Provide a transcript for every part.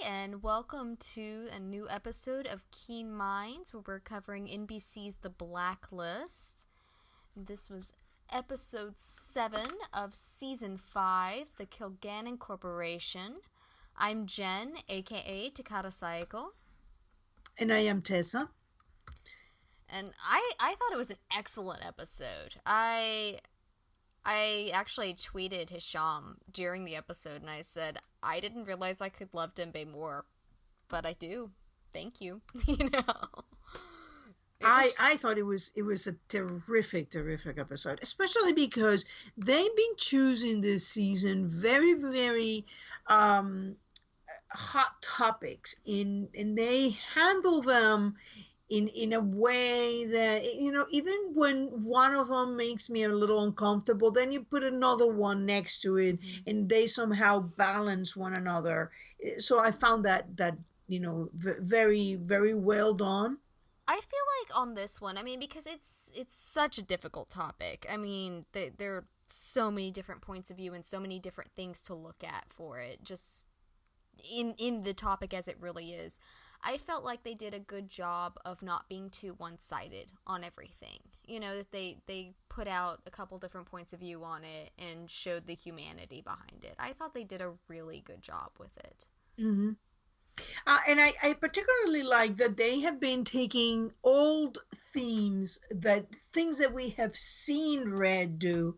and welcome to a new episode of Keen Minds, where we're covering NBC's The Blacklist. This was episode 7 of season 5, The Kilgannon Corporation. I'm Jen, aka Takata Saiko. And I am Tessa. And I thought it was an excellent episode. I actually tweeted Hisham during the episode, and I said, I didn't realize I could love Dembe more, but I do. Thank you. I thought it was a terrific episode, especially because they've been choosing this season very, very hot topics and they handle them in a way that, even when one of them makes me a little uncomfortable, then you put another one next to it, and they somehow balance one another. So I found that very, very well done. I feel like on this one, because it's such a difficult topic. There are so many different points of view and so many different things to look at for it, just in the topic as it really is. I felt like they did a good job of not being too one-sided on everything. That they put out a couple different points of view on it and showed the humanity behind it. I thought they did a really good job with it. Mm-hmm. And I particularly like that they have been taking old themes, things that we have seen Red do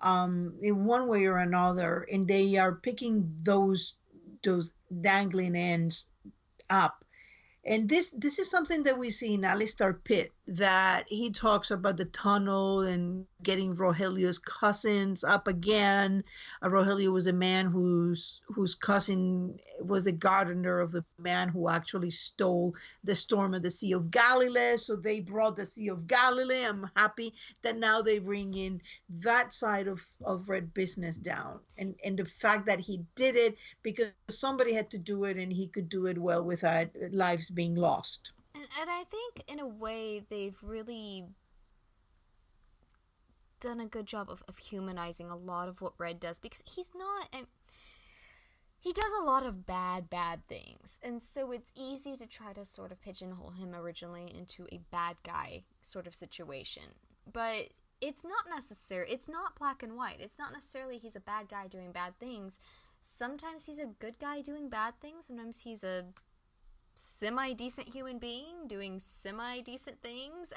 in one way or another, and they are picking those dangling ends up. And this is something that we see in Alistair Pitt, that he talks about the tunnel and getting Rogelio's cousins up again. Rogelio was a man whose cousin was a gardener of the man who actually stole the storm of the Sea of Galilee. So they brought the Sea of Galilee. I'm happy that now they bring in that side of Red business down. And the fact that he did it because somebody had to do it and he could do it well without lives being lost. And I think, in a way, they've really done a good job of humanizing a lot of what Red does, because he does a lot of bad things, and so it's easy to try to sort of pigeonhole him originally into a bad guy sort of situation. But it's not necessary. It's not black and white. It's not necessarily he's a bad guy doing bad things. Sometimes he's a good guy doing bad things. Sometimes he's a semi-decent human being doing semi-decent things.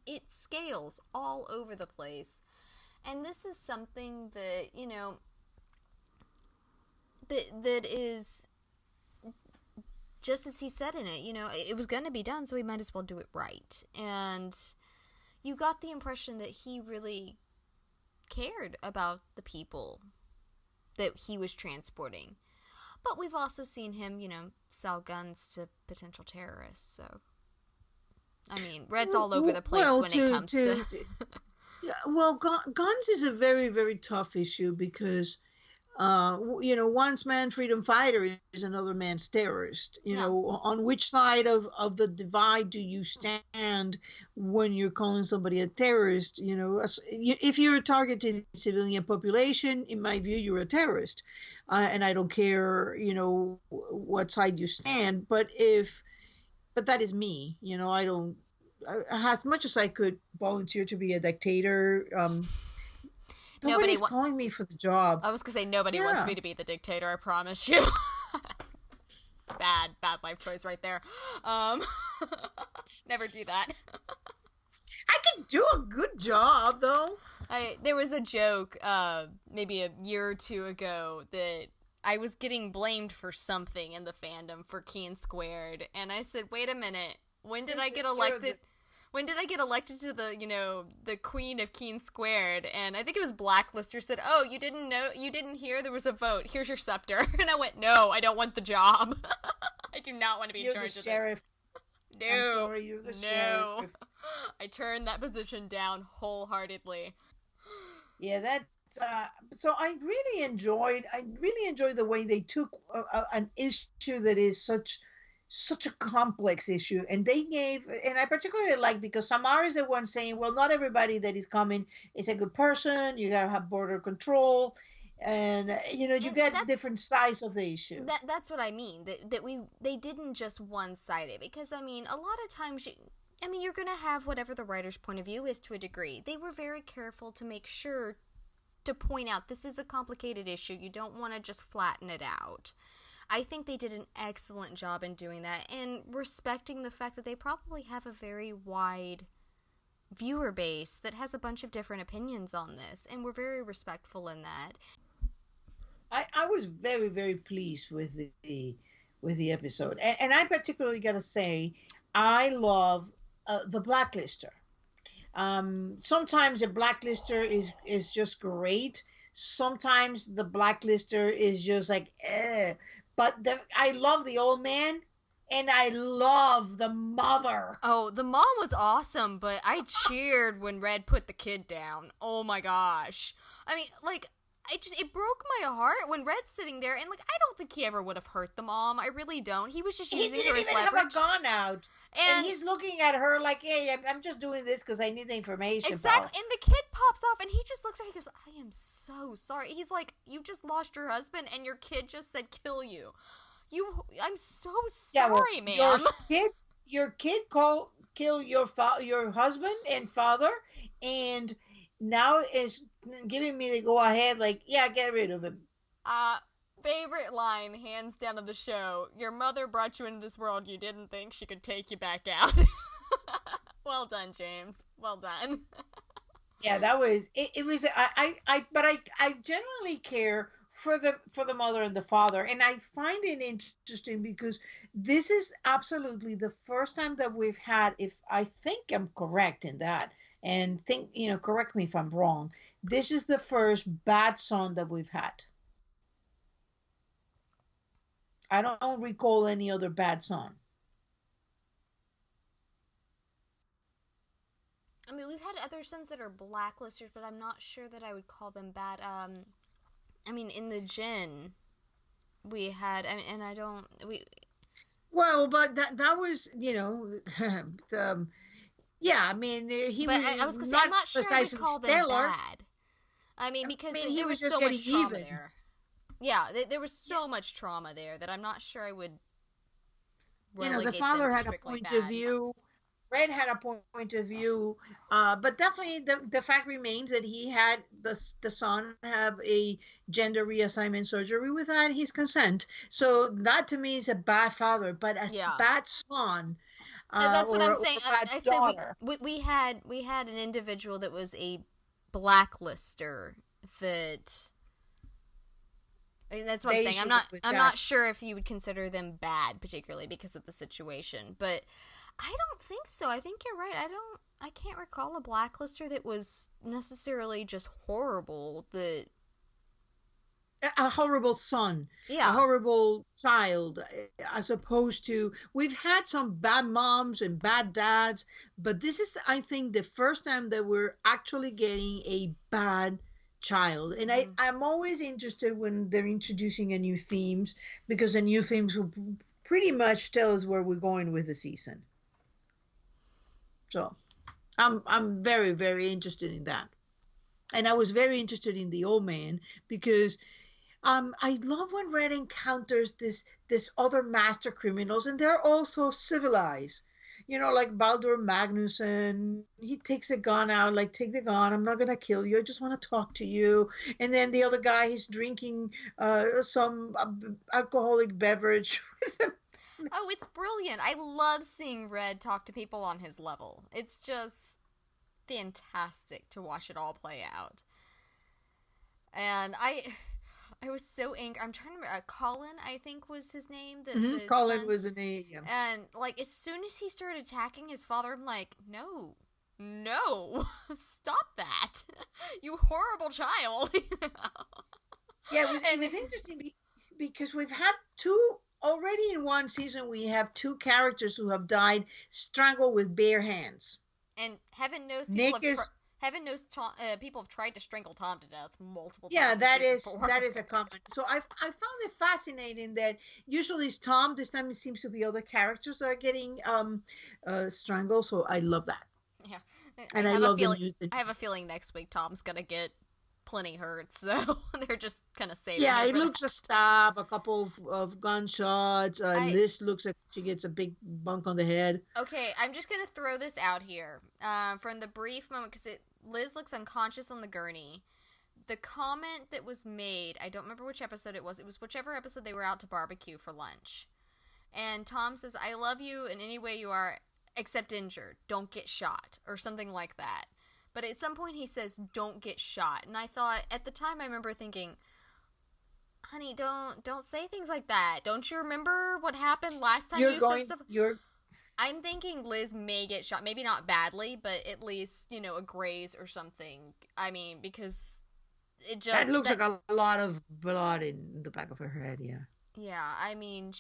It scales all over the place. And this is something that, that is just as he said in it, it was going to be done, so we might as well do it right. And you got the impression that he really cared about the people that he was transporting. But we've also seen him, sell guns to potential terrorists, so... Red's all over the place when it comes to... Guns is a very, very tough issue because, one's man freedom fighter is another man's terrorist. On which side of the divide do you stand when you're calling somebody a terrorist? If you're targeting civilian population, in my view, you're a terrorist. And I don't care, what side you stand. But that is me. I don't. As much as I could volunteer to be a dictator, nobody's calling me for the job. I was gonna say nobody wants me to be the dictator. I promise you. Bad life choice right there. Never do that. I can do a good job though. There was a joke, maybe a year or two ago, that I was getting blamed for something in the fandom for Keen Squared, and I said, "Wait a minute, when did I get elected? When did I get elected to the queen of Keen Squared?" And I think it was Blacklist who said, "Oh, you didn't hear there was a vote. Here's your scepter." And I went, "No, I don't want the job. I do not want to be in charge of sheriff. This." No, I'm sorry, you're the sheriff. I turned that position down wholeheartedly. Yeah, that's so I really enjoyed the way they took an issue that is such a complex issue, and I particularly like, because Samara is the one saying, well, not everybody that is coming is a good person, you gotta have border control, and you And get different sides of the issue. that's what I mean. They didn't just one side it, because I mean, a lot of times you're gonna have whatever the writer's point of view is to a degree. They were very careful to make sure to point out this is a complicated issue. You don't want to just flatten it out. I think they did an excellent job in doing that, and respecting the fact that they probably have a very wide viewer base that has a bunch of different opinions on this, and we're very respectful in that. I was very, very pleased with the episode, and I particularly got to say, I love the Blacklister. Sometimes a Blacklister is just great. Sometimes the Blacklister is just like, eh. But I love the old man, and I love the mother. Oh, the mom was awesome, but I cheered when Red put the kid down. Oh my gosh. I mean, like, it broke my heart when Red's sitting there, and like, I don't think he ever would have hurt the mom. I really don't. He was just He using her didn't as even leverage. have a gun out. And he's looking at her like, hey, I'm just doing this because I need the information. Exactly. And the kid pops off, and he just looks at her and goes, I am so sorry. He's like, you just lost your husband, and your kid just said kill you. I'm so sorry, ma'am. Your kid kill your husband and father, and now is giving me the go ahead, like, yeah, get rid of him. Favorite line, hands down, of the show. Your mother brought you into this world. You didn't think she could take you back out. Well done, James. Well done. Yeah, that was it. Was but I generally care for the mother and the father, and I find it interesting because this is absolutely the first time that we've had, if I think I'm correct in that, and correct me if I'm wrong, this is the first bad son that we've had. I don't recall any other bad son. I mean, we've had other sons that are blacklisters, but I'm not sure that I would call them bad. I mean, in the Jinn, we had, I mean, and I don't, we... Well, but that was, the, yeah, I mean, he but was I was going to say, not I'm not sure I would call them bad. I mean, because there was so much trauma there. Yeah, there was so much trauma there that I'm not sure I would relegate the father them to had a strictly point bad. of view. Red had a point of view, but definitely the fact remains that he had the son have a gender reassignment surgery without his consent. So that to me is a bad father, but a bad son. That's what I'm saying. I said we had an individual that was a blacklister that. That's what I'm saying. I'm not sure if you would consider them bad, particularly because of the situation, but I don't think so. I think you're right. I can't recall a blacklister that was necessarily just horrible. A horrible son, a horrible child, as opposed to, we've had some bad moms and bad dads, but this is, I think, the first time that we're actually getting a bad child. And I'm always interested when they're introducing a new themes, because the new themes will pretty much tell us where we're going with the season. So I'm very, very interested in that. And I was very interested in the old man because I love when Red encounters this other master criminals, and they're also civilized. Like Baldur Magnusson, he takes a gun out, like, take the gun, I'm not going to kill you, I just want to talk to you. And then the other guy, he's drinking some alcoholic beverage. Oh, it's brilliant. I love seeing Red talk to people on his level. It's just fantastic to watch it all play out. And I was so angry. I'm trying to remember. Colin, I think, was his name. Colin was a name. Yeah. And, like, as soon as he started attacking his father, I'm like, no, stop that. You horrible child. Yeah, it was interesting because we've had already in one season, we have two characters who have died strangled with bare hands. And heaven knows people have tried to strangle Tom to death multiple times. Yeah, that is a common. So I found it fascinating that usually it's Tom. This time it seems to be other characters that are getting strangled. So I love that. Yeah, and I love I have a feeling next week Tom's gonna get plenty hurt, so they're just kind of saving Yeah, him it for looks a that. stab, a couple of gunshots. I Liz looks like she gets a big bunk on the head. Okay, I'm just gonna throw this out here. From the brief moment, because Liz looks unconscious on the gurney. The comment that was made, I don't remember which episode it was. It was whichever episode they were out to barbecue for lunch. And Tom says, "I love you in any way you are, except injured. Don't get shot," or something like that. But at some point he says, "Don't get shot," and I thought at the time I remember thinking, "Honey, don't say things like that. Don't you remember what happened last time you said stuff?" You're I'm thinking Liz may get shot. Maybe not badly, but at least, a graze or something. I mean, because it that just... looks like a lot of blood in the back of her head. Yeah. Yeah, I mean,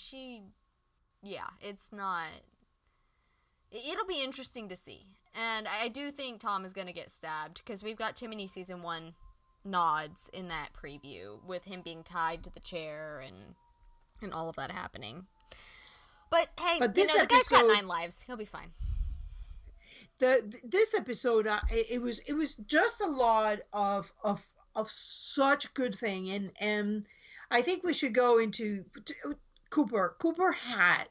yeah, it's not... It'll be interesting to see. And I do think Tom is going to get stabbed, because we've got too many season 1 nods in that preview, with him being tied to the chair and all of that happening. But hey, But the this guy's got episode, 9 lives. He'll be fine. this episode, it was just a lot of such good thing, and I think we should go into Cooper. Cooper had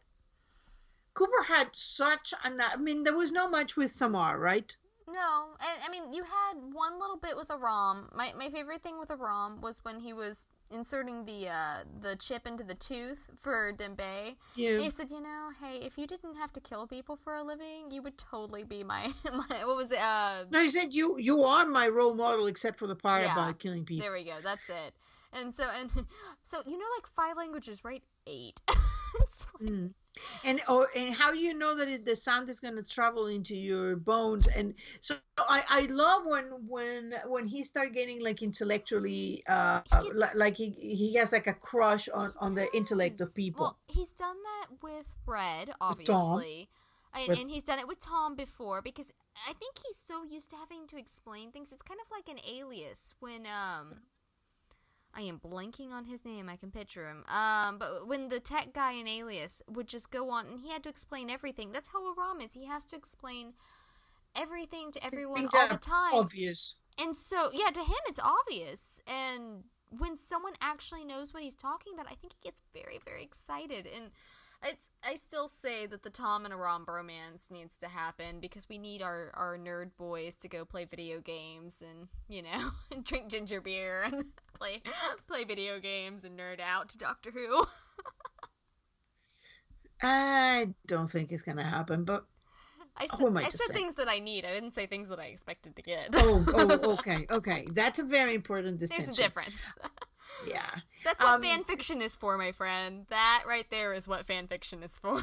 such I mean, there was not much with Samar, right? No, I mean, you had one little bit with Aram. My favorite thing with Aram was when he was inserting the chip into the tooth for Dembe. Yeah. He said, hey, if you didn't have to kill people for a living, you would totally be my what was it? No, he said you are my role model, except for the part Yeah, about killing people. there we go. That's it. And so like 5 languages, right? 8. And how do you know that the sound is going to travel into your bones? And so I love when he start getting like intellectually like he has like a crush on the intellect of people. Well, he's done that with Red, With Tom. obviously. And he's done it with Tom before, because I think he's so used to having to explain things. It's kind of like an Alias when I am blanking on his name. I can picture him. But when the tech guy in Alias would just go on and he had to explain everything. That's how Aram is. He has to explain everything to everyone Things all that the time. are obvious. And so, yeah, to him it's obvious. And when someone actually knows what he's talking about, I think he gets very, very excited. And I still say that the Tom and Aram bromance needs to happen, because we need our nerd boys to go play video games and, and drink ginger beer and play video games and nerd out to Doctor Who. I don't think it's going to happen, but I said things that I need. I didn't say things that I expected to get. Okay. That's a very important distinction. There's a difference. Yeah. That's what fan fiction is for, my friend. That right there is what fan fiction is for.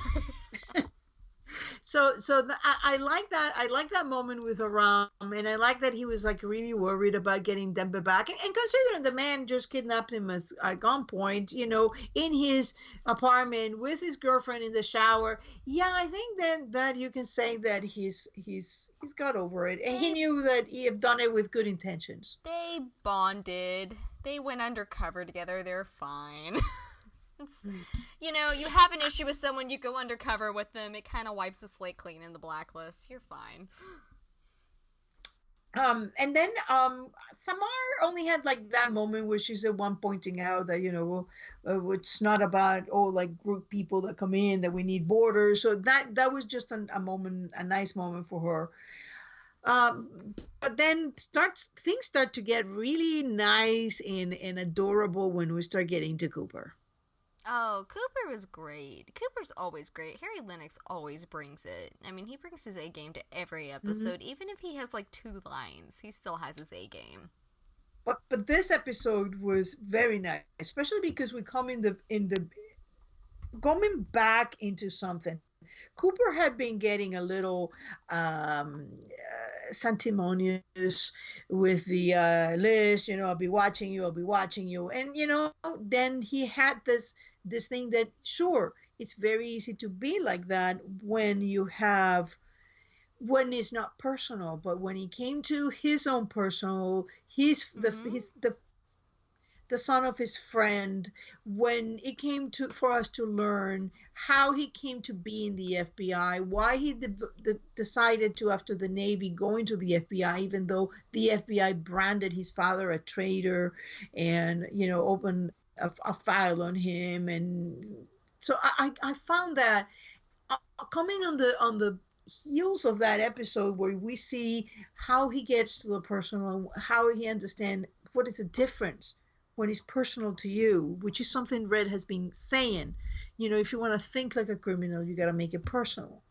I like that. I like that moment with Aram, and I like that he was like really worried about getting Dembe back. And considering the man just kidnapped him at gunpoint, in his apartment with his girlfriend in the shower. Yeah, I think then that you can say that he's got over it, and he knew that he had done it with good intentions. They bonded. They went undercover together. They're fine. You have an issue with someone, you go undercover with them, it kind of wipes the slate clean in the Blacklist. You're fine. And then Samar only had like that moment where she's the one pointing out that it's not about like group people that come in, that we need borders. So that was just a moment, a nice moment for her. But then things start to get really nice and adorable when we start getting to Cooper. Oh, Cooper was great. Cooper's always great. Harry Lennox always brings it. I mean, he brings his A game to every episode. Mm-hmm. Even if he has like 2 lines, he still has his A game. But this episode was very nice, especially because we come in the coming back into something. Cooper had been getting a little sanctimonious with the list, I'll be watching you. And, then he had this thing that, sure, it's very easy to be like that when it's not personal. But when he came to his own personal, the the son of his friend, when it came to for us to learn how he came to be in the FBI, why he decided to, after the Navy, go into the FBI, even though the FBI branded his father a traitor and, opened a file on him. And so I found that coming on the heels of that episode, where we see how he gets to the personal and how he understands what is the difference when it's personal to you, which is something Red has been saying. If you want to think like a criminal, you got to make it personal.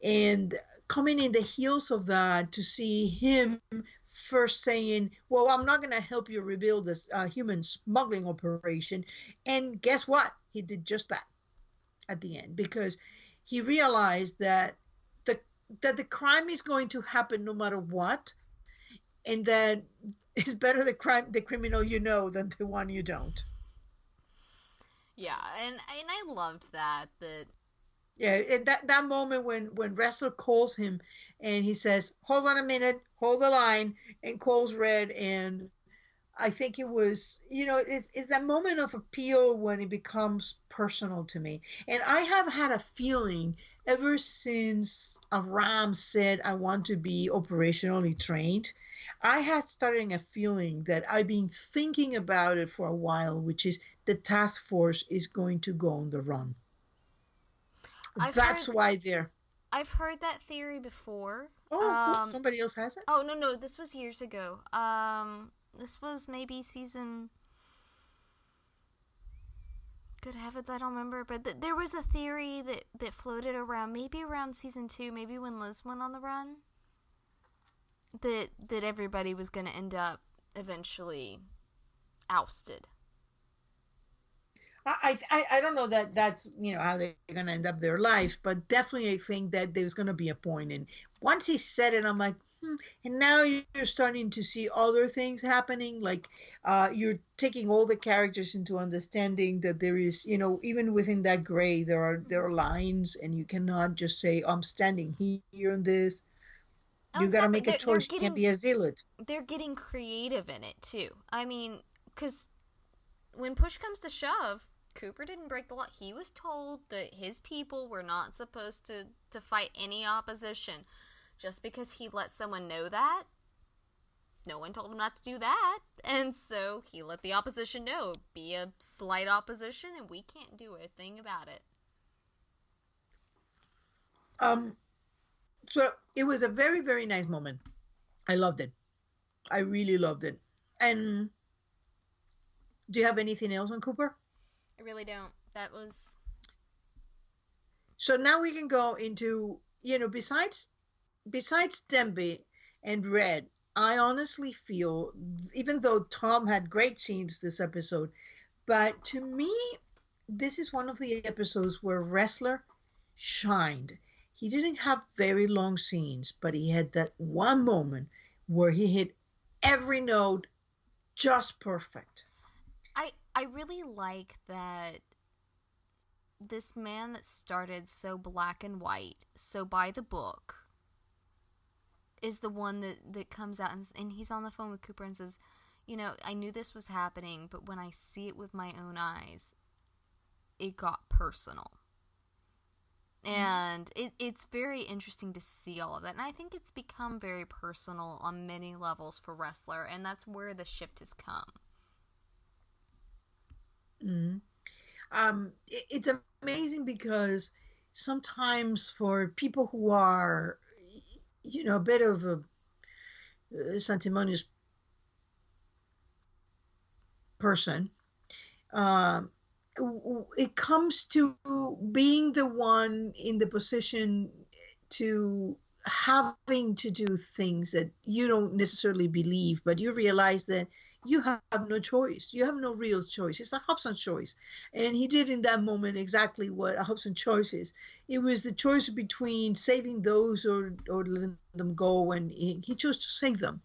And coming in the heels of that, to see him first saying, well, I'm not going to help you reveal this human smuggling operation. And guess what? He did just that at the end, because he realized that the crime is going to happen no matter what, and that it's better the criminal than the one you don't. Yeah, and I loved that. Yeah, that moment when Wrestler calls him and he says, "Hold on a minute, hold the line," and calls Red, and I think it was, it's a moment of appeal when it becomes personal to me. And I have had a feeling ever since Aram said, I want to be operationally trained. I had started a feeling that I've been thinking about it for a while, which is the task force is going to go on the run. That's why they're... I've heard that theory before. Oh, somebody else has it? Oh, no, this was years ago. This was maybe season... Good heavens, I don't remember. But there was a theory that floated around, maybe around season 2, maybe when Liz went on the run, that everybody was going to end up eventually ousted. I don't know that that's how they're gonna end up their lives, but definitely I think that there's gonna be a point. And once he said it, I'm like, and now you're starting to see other things happening. Like you're taking all the characters into understanding that there is, even within that gray, there are lines, and you cannot just say, I'm standing here on this. You got to make a choice. You can't be a zealot. They're getting creative in it too. I mean, because when push comes to shove, Cooper didn't break the law. He was told that his people were not supposed to fight any opposition. Just because he let someone know that, no one told him not to do that. And so he let the opposition know. Be a slight opposition, and we can't do a thing about it. So it was a very, very nice moment. I loved it. I really loved it. And do you have anything else on Cooper? I really don't. That was... So now we can go into, besides Dembe and Red, I honestly feel, even though Tom had great scenes this episode, but to me, this is one of the episodes where Wrestler shined. He didn't have very long scenes, but he had that one moment where he hit every note just perfect. I really like that this man that started so black and white, so by the book, is the one that comes out and he's on the phone with Cooper and says, I knew this was happening, but when I see it with my own eyes, it got personal. And it's very interesting to see all of that. And I think it's become very personal on many levels for Wrestler, and that's where the shift has come. It's amazing because sometimes for people who are, a bit of a sanctimonious person, it comes to being the one in the position to having to do things that you don't necessarily believe, but you realize that you have no choice. You have no real choice. It's a Hobson choice. And he did in that moment exactly what a Hobson choice is. It was the choice between saving those or letting them go, and he chose to save them.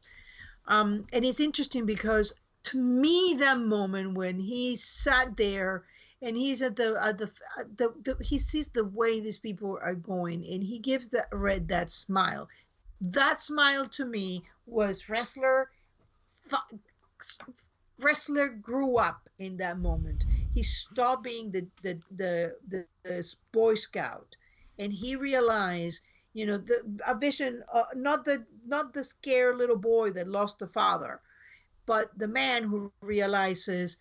And it's interesting because to me, that moment when he sat there and he's at he sees the way these people are going, and he gives Red that smile. That smile to me was Wrestler wrestler grew up in that moment. He stopped being the Boy Scout, and he realized, a vision, not the scared little boy that lost the father, but the man who realizes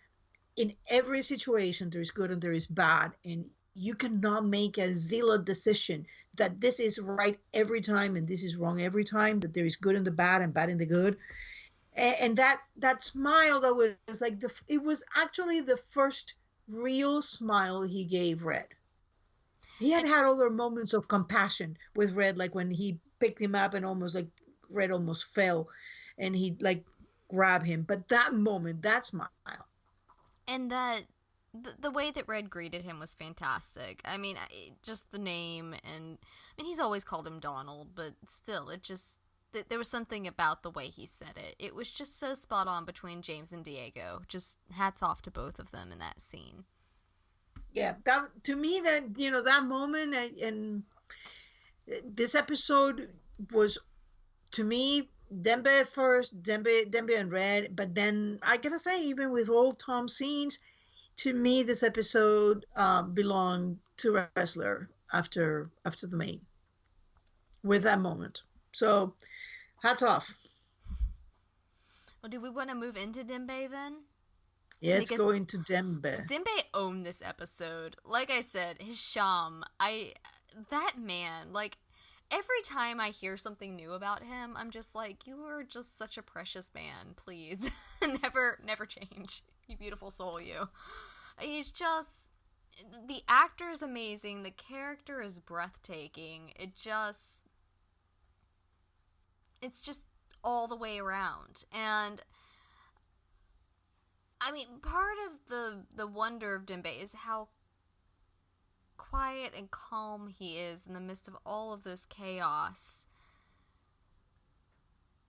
in every situation there is good and there is bad, and you cannot make a zealot decision that this is right every time and this is wrong every time, that there is good in the bad and bad in the good. And that smile that was like it was actually the first real smile he gave Red. He had other moments of compassion with Red, like when he picked him up and almost like Red almost fell and he like grabbed him, but that moment, that smile. And that the way that Red greeted him was fantastic. I mean, just the name, and I mean, he's always called him Donald, but still, it just, there was something about the way he said it. It was just so spot on between James and Diego. Just hats off to both of them in that scene. Yeah, that to me, that that moment and this episode was, to me, Dembe first, Dembe and Red, but then I gotta say, even with all Tom scenes, to me, this episode belonged to Wrestler after the main, with that moment. So, hats off. Well, do we want to move into Dembe then? Yeah, let's go into Dembe. Dembe owned this episode. Like I said, his Sham, that man, like, every time I hear something new about him, I'm just like, you are just such a precious man, please. never change. You beautiful soul, you. He's just, the actor is amazing, the character is breathtaking, it's just all the way around. And I mean, part of the wonder of Dembe is how quiet and calm he is in the midst of all of this chaos.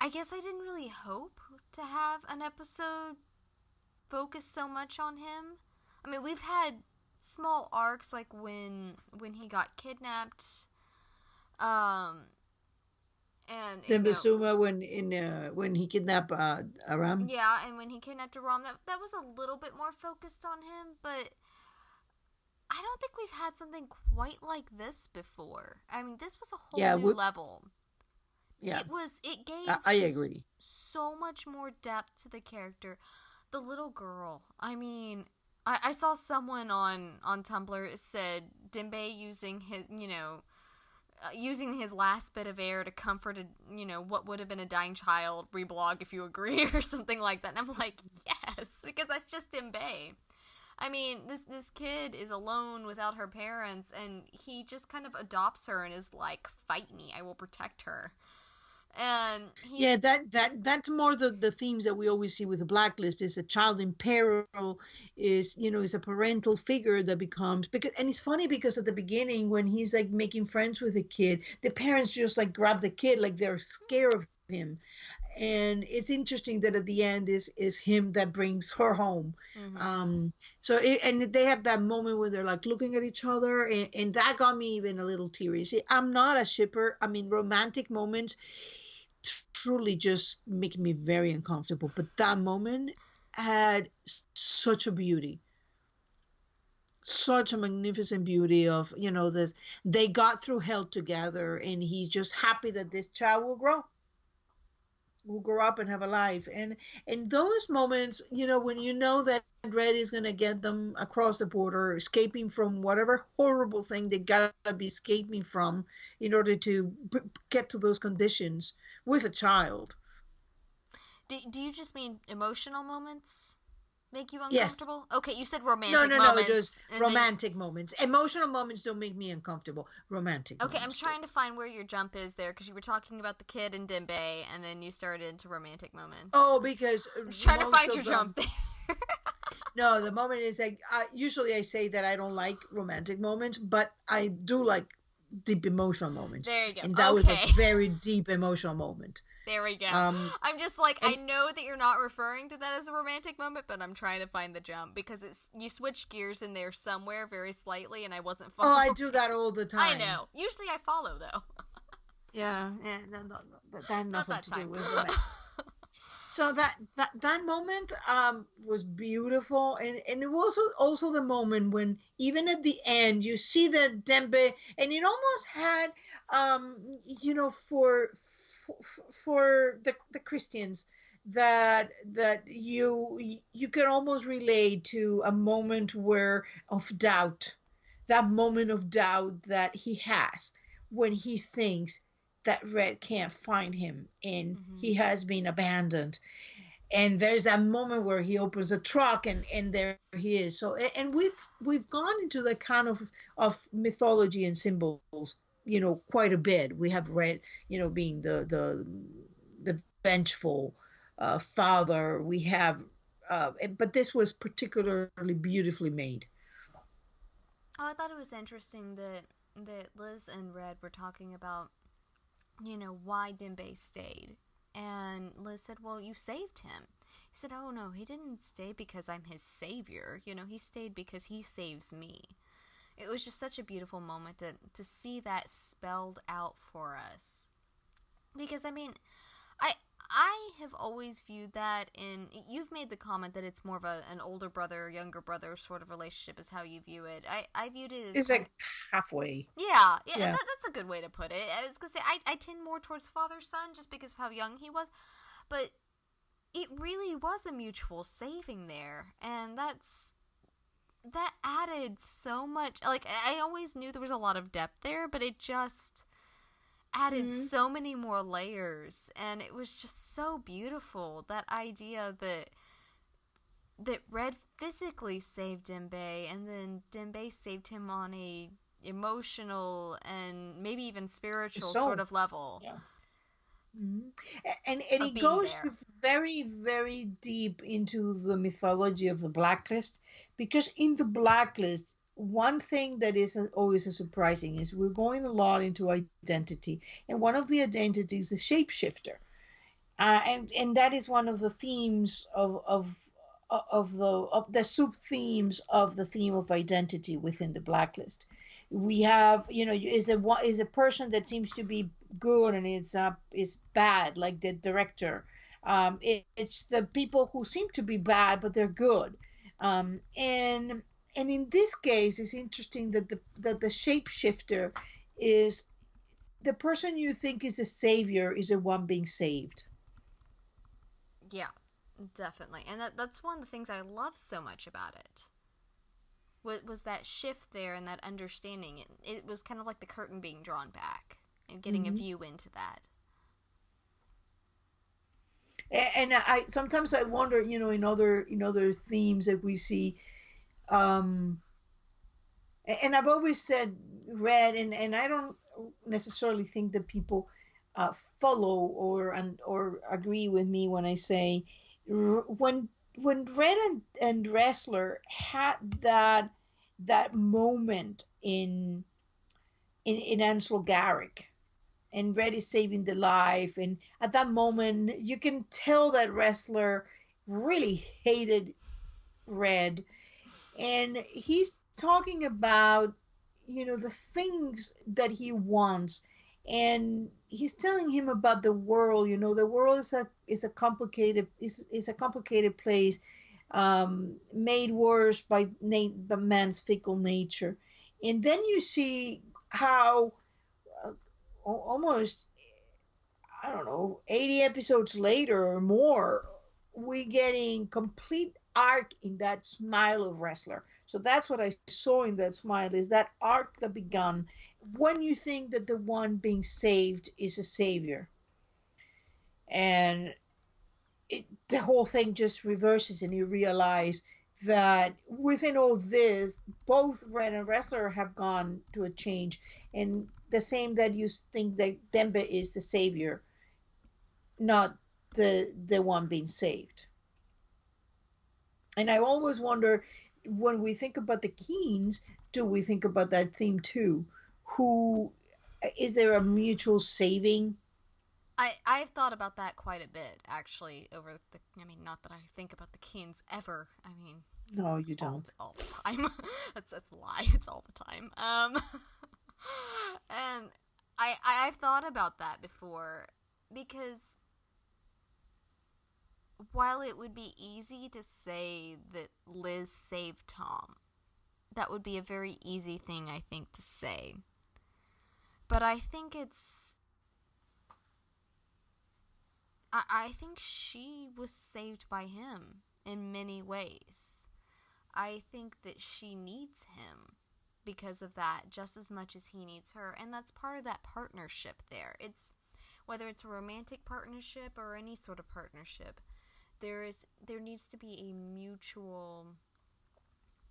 I guess I didn't really hope to have an episode focus so much on him. I mean, we've had small arcs like when he got kidnapped, and Suma when he kidnapped Aram. Yeah, and when he kidnapped Aram, that was a little bit more focused on him, but I don't think we've had something quite like this before. I mean, this was a whole new level. Yeah, it gave. I agree. So much more depth to the character. The little girl. I mean, I saw someone on Tumblr said Dembe using his, using his last bit of air to comfort what would have been a dying child, reblog if you agree, or something like that. And I'm like, yes, because that's just Dembe. I mean, this kid is alone without her parents, and he just kind of adopts her and is like, fight me, I will protect her. And that's more the themes that we always see with the Blacklist. Is a child in peril, is a parental figure that becomes, and it's funny because at the beginning when he's like making friends with the kid, the parents just like grab the kid like they're scared of him. And it's interesting that at the end is him that brings her home. Mm-hmm. And they have that moment where they're like looking at each other, and that got me even a little teary. See, I'm not a shipper. I mean, romantic moments truly just make me very uncomfortable, but that moment had such a beauty, such a magnificent beauty of this. They got through hell together, and he's just happy that this child will grow up and have a life. And in those moments, when that Red is going to get them across the border, escaping from whatever horrible thing they gotta be escaping from in order to get to those conditions with a child. Do you just mean emotional moments make you uncomfortable? Yes. Okay, you said romantic moments. No, just romantic moments. Emotional moments don't make me uncomfortable. Romantic moments. Okay, I'm trying to find where your jump is there, because you were talking about the kid in Dembe, and then you started into romantic moments. Oh, because I was trying to find your jump there. No, the moment is like, usually I say that I don't like romantic moments, but I do like deep emotional moments. There you go. And that was a very deep emotional moment. There we go. I'm just like, I know that you're not referring to that as a romantic moment, but I'm trying to find the jump, because you switched gears in there somewhere very slightly, and I wasn't following. Oh, I do that all the time. I know. Usually I follow, though. Yeah, no, that had nothing to do with romance. So that moment was beautiful, and it was also the moment when even at the end you see that Dembe, and it almost had for the Christians that you can almost relate to a moment where of doubt, that moment of doubt that he has when he thinks that Red can't find him and Mm-hmm. he has been abandoned. And there's that moment where he opens the truck and there he is. So and we've gone into the kind of mythology and symbols, quite a bit. We have read, being the vengeful father. We have but this was particularly beautifully made. Oh, I thought it was interesting that Liz and Red were talking about, why Dembe stayed. And Liz said, "Well, you saved him." He said, "Oh, no, he didn't stay because I'm his savior. He stayed because he saves me." It was just such a beautiful moment to see that spelled out for us. Because, I mean, I I have always viewed that in. You've made the comment that it's more of an older brother, younger brother sort of relationship, is how you view it. I viewed it as It's kind of. like halfway. Yeah, Yeah. that's a good way to put it. I was gonna say I tend more towards father son just because of how young he was, but it really was a mutual saving there, and that added so much. Like, I always knew there was a lot of depth there, but it just added Mm-hmm. so many more layers, and it was just so beautiful. That idea that Red physically saved Dembe, and then Dembe saved him on a emotional and maybe even spiritual sort So of level yeah. Mhm. And of it being goes there. very, very deep into the mythology of the Blacklist, because in the Blacklist, one thing that is always a surprising is we're going a lot into identity, and one of the identities is shapeshifter, and that is one of the themes of the sub themes of the theme of identity within the Blacklist. We have, is a person that seems to be good and is bad, like the director. It's the people who seem to be bad but they're good. And in this case, it's interesting that the shapeshifter is the person you think is a savior is the one being saved. Yeah, definitely. And that's one of the things I love so much about it. Was that shift there and that understanding. It was kind of like the curtain being drawn back and getting a Mm-hmm. view into that. And I sometimes I wonder, in other themes that we see, um, and I've always said read, and I don't necessarily think that people follow or agree with me when I say when Red and Wrestler had that moment in Ansel Garrick, and Red is saving the life. And at that moment, you can tell that Wrestler really hated Red. And he's talking about, the things that he wants. And he's telling him about the world. The world is a complicated place, made worse by man's fickle nature. And then you see how uh, almost, I don't know, 80 episodes later or more, we getting complete arc in that smile of Wrestler. So that's what I saw in that smile, is that arc that begun when you think that the one being saved is a savior. And the whole thing just reverses, and you realize that within all this, both Ren and Wrestler have gone to a change. And the same that you think that Dembe is the savior, not the one being saved. And I always wonder, when we think about the Keens, do we think about that theme too? Who is there a mutual saving? I've thought about that quite a bit actually over the. I mean, not that I think about the Keens ever. I mean, No, you all don't. all the time. That's a lie. It's all the time. And I've thought about that before because while it would be easy to say that Liz saved Tom, that would be a very easy thing, I think, to say. But I think I think she was saved by him in many ways. I think that she needs him because of that just as much as he needs her, and that's part of that partnership there. It's whether it's a romantic partnership or any sort of partnership, there needs to be a mutual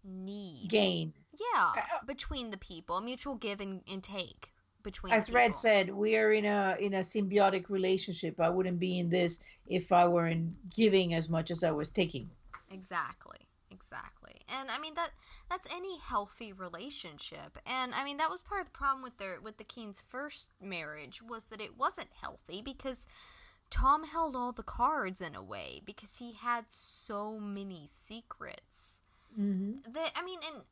need. Gain. Yeah, between the people, a mutual give and take between As people. Red said, we are in a symbiotic relationship. I wouldn't be in this if I weren't giving as much as I was taking. Exactly. And I mean that's any healthy relationship. And I mean that was part of the problem with the Keens' first marriage, was that it wasn't healthy because Tom held all the cards in a way because he had so many secrets. Mm-hmm. That I mean, and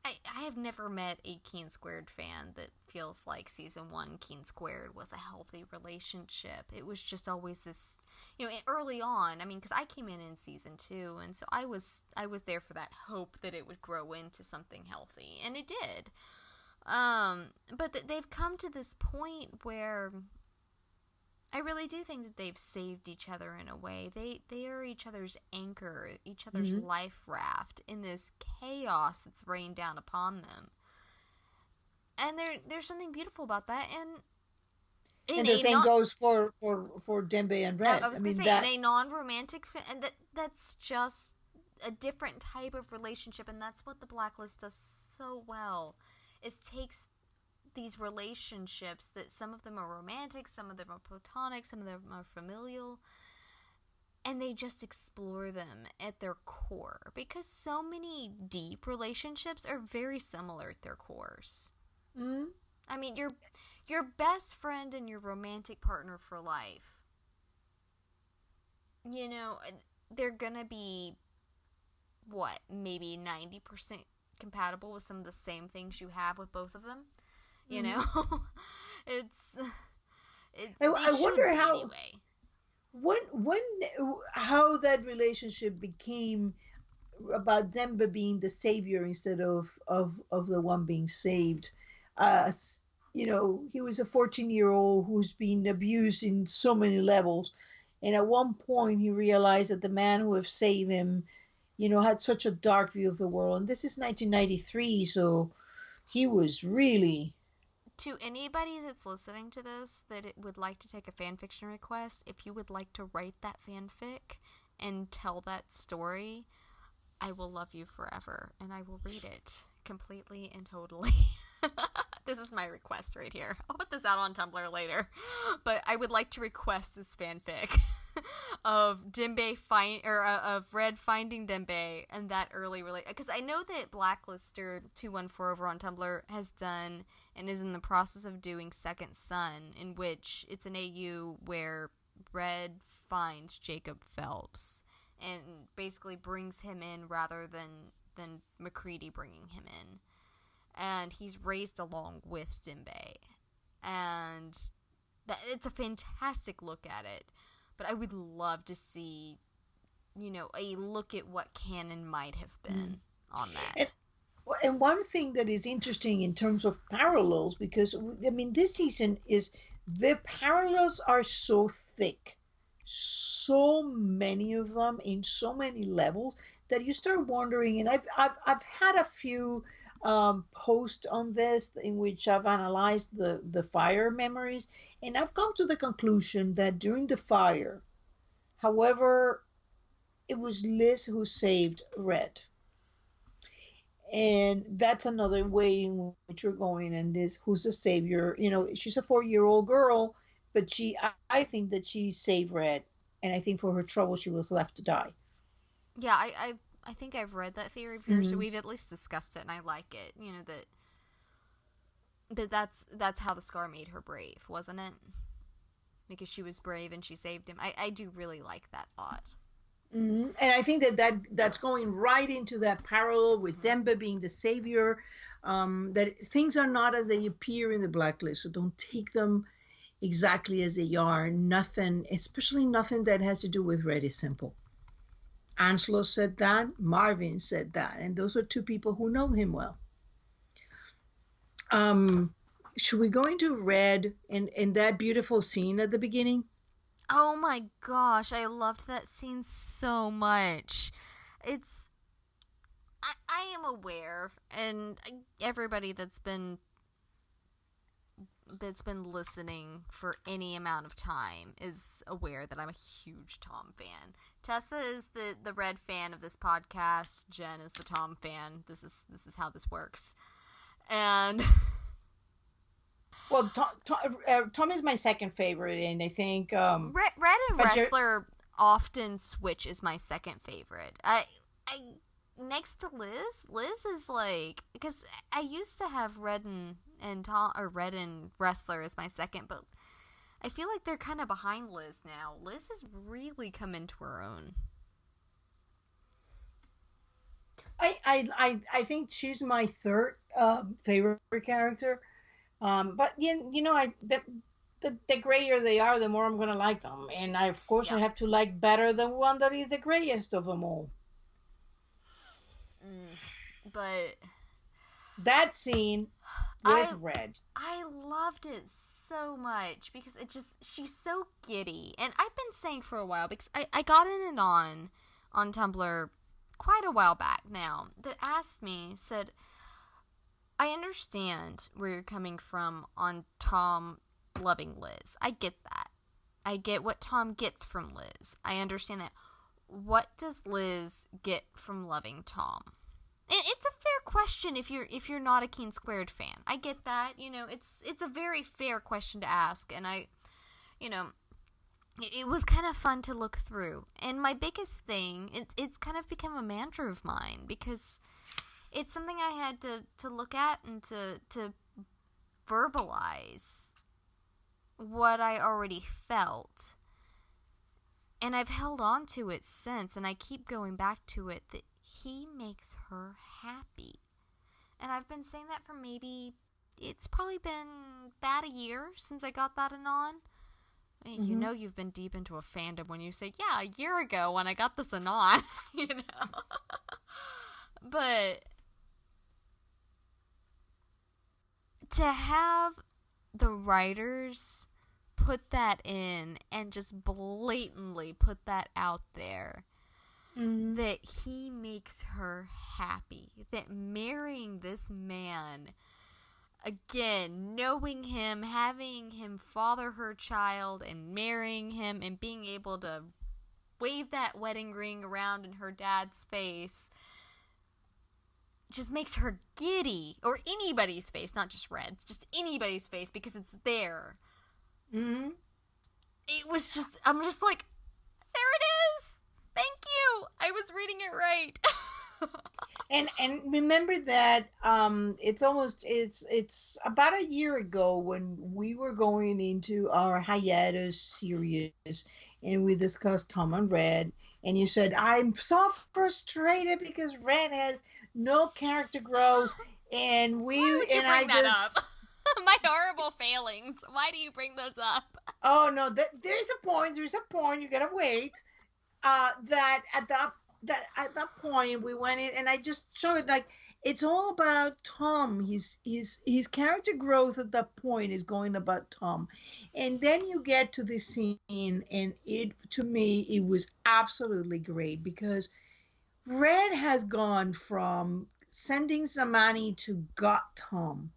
I have never met a Keen Squared fan that feels like season 1 Keen Squared was a healthy relationship. It was just always this, early on. I mean, because I came in season 2, and so I was there for that hope that it would grow into something healthy, and it did. But they've come to this point where I really do think that they've saved each other in a way. They are each other's anchor, each other's Mm-hmm. life raft in this chaos that's rained down upon them. And there's something beautiful about that. And the same goes for Dembe and Red. I was going to say, in a non-romantic, and that's just a different type of relationship, and that's what the Blacklist does so well, is takes these relationships that some of them are romantic, some of them are platonic, some of them are familial, and they just explore them at their core, because so many deep relationships are very similar at their cores. Mm-hmm. I mean, your best friend and your romantic partner for life, they're gonna be maybe 90% compatible with some of the same things you have with both of them. You know, I wonder how anyway. how that relationship became about Dembe being the savior instead of the one being saved. He was a 14-year-old who's been abused in so many levels, and at one point he realized that the man who had saved him, had such a dark view of the world. And this is 1993, so he was really. To anybody that's listening to this that would like to take a fanfiction request, if you would like to write that fanfic and tell that story, I will love you forever, and I will read it completely and totally. This is my request right here. I'll put this out on Tumblr later, but I would like to request this fanfic of of Red finding Dembe and that early because I know that Blacklister 214 over on Tumblr has done and is in the process of doing Second Son, in which it's an AU where Red finds Jacob Phelps and basically brings him in rather than McCready bringing him in. And he's raised along with Dembe. And it's a fantastic look at it. But I would love to see, a look at what canon might have been on that. And one thing that is interesting in terms of parallels, because, this season the parallels are so thick, so many of them in so many levels, that you start wondering, and I've had a few posts on this in which I've analyzed the fire memories, and I've come to the conclusion that during the fire, however, it was Liz who saved Red. And that's another way in which you're going, and this who's the savior. She's a 4-year-old girl, but I think that she saved Red, and I think for her trouble she was left to die. Yeah, I think I've read that theory of yours, so we've at least discussed it, and I like it. That's how the scar made her brave, wasn't it? Because she was brave and she saved him. I do really like that thought. Mm-hmm. And I think that's going right into that parallel with Dembe being the savior. That things are not as they appear in the Blacklist, so don't take them exactly as they are. Nothing, especially nothing that has to do with Red, is simple. Anselo said that. Marvin said that. And those are two people who know him well. Should we go into Red in that beautiful scene at the beginning? Oh my gosh, I loved that scene so much. It's I am aware, and everybody that's been listening for any amount of time is aware that I'm a huge Tom fan. Tessa is the Red fan of this podcast. Jen is the Tom fan. This is how this works. And Well, Tom is my second favorite, and I think Red and Wrestler often switch is my second favorite. I next to Liz. Liz is like, because I used to have Red and Tom, or Red and Wrestler as my second, but I feel like they're kind of behind Liz now. Liz has really come into her own. I think she's my third favorite character. But the grayer they are, the more I'm gonna like them, and of course I have to like better the one that is the grayest of them all. But that scene with Red, I loved it so much because she's so giddy, and I've been saying for a while, because I got in and on Tumblr quite a while back now, that asked me, said, I understand where you're coming from on Tom loving Liz. I get that. I get what Tom gets from Liz. I understand that. What does Liz get from loving Tom? It's a fair question if you're not a Keen Squared fan. I get that. It's a very fair question to ask, and it was kind of fun to look through. And my biggest thing, it's kind of become a mantra of mine, because it's something I had to look at and to verbalize what I already felt. And I've held on to it since, and I keep going back to it, that he makes her happy. And I've been saying that for it's probably been about a year since I got that anon. Mm-hmm. You know you've been deep into a fandom when you say, yeah, a year ago when I got this anon, But to have the writers put that in and just blatantly put that out there, that he makes her happy, that marrying this man, again, knowing him, having him father her child and marrying him and being able to wave that wedding ring around in her dad's face, just makes her giddy. Or anybody's face, not just Red's, just anybody's face, because it's there. It was just, I'm just like, there it is! Thank you! I was reading it right. and remember that it's about a year ago when we were going into our hiatus series, and we discussed Tom and Red, and you said, I'm so frustrated because Red has no character growth, and Why would you bring that up? My horrible failings. Why do you bring those up? Oh no, there's a point. You gotta wait. That at that point we went in, and I just showed, like, it's all about Tom. His character growth at that point is going about Tom, and then you get to this scene, and to me it was absolutely great, because Red has gone from sending some money to got Tom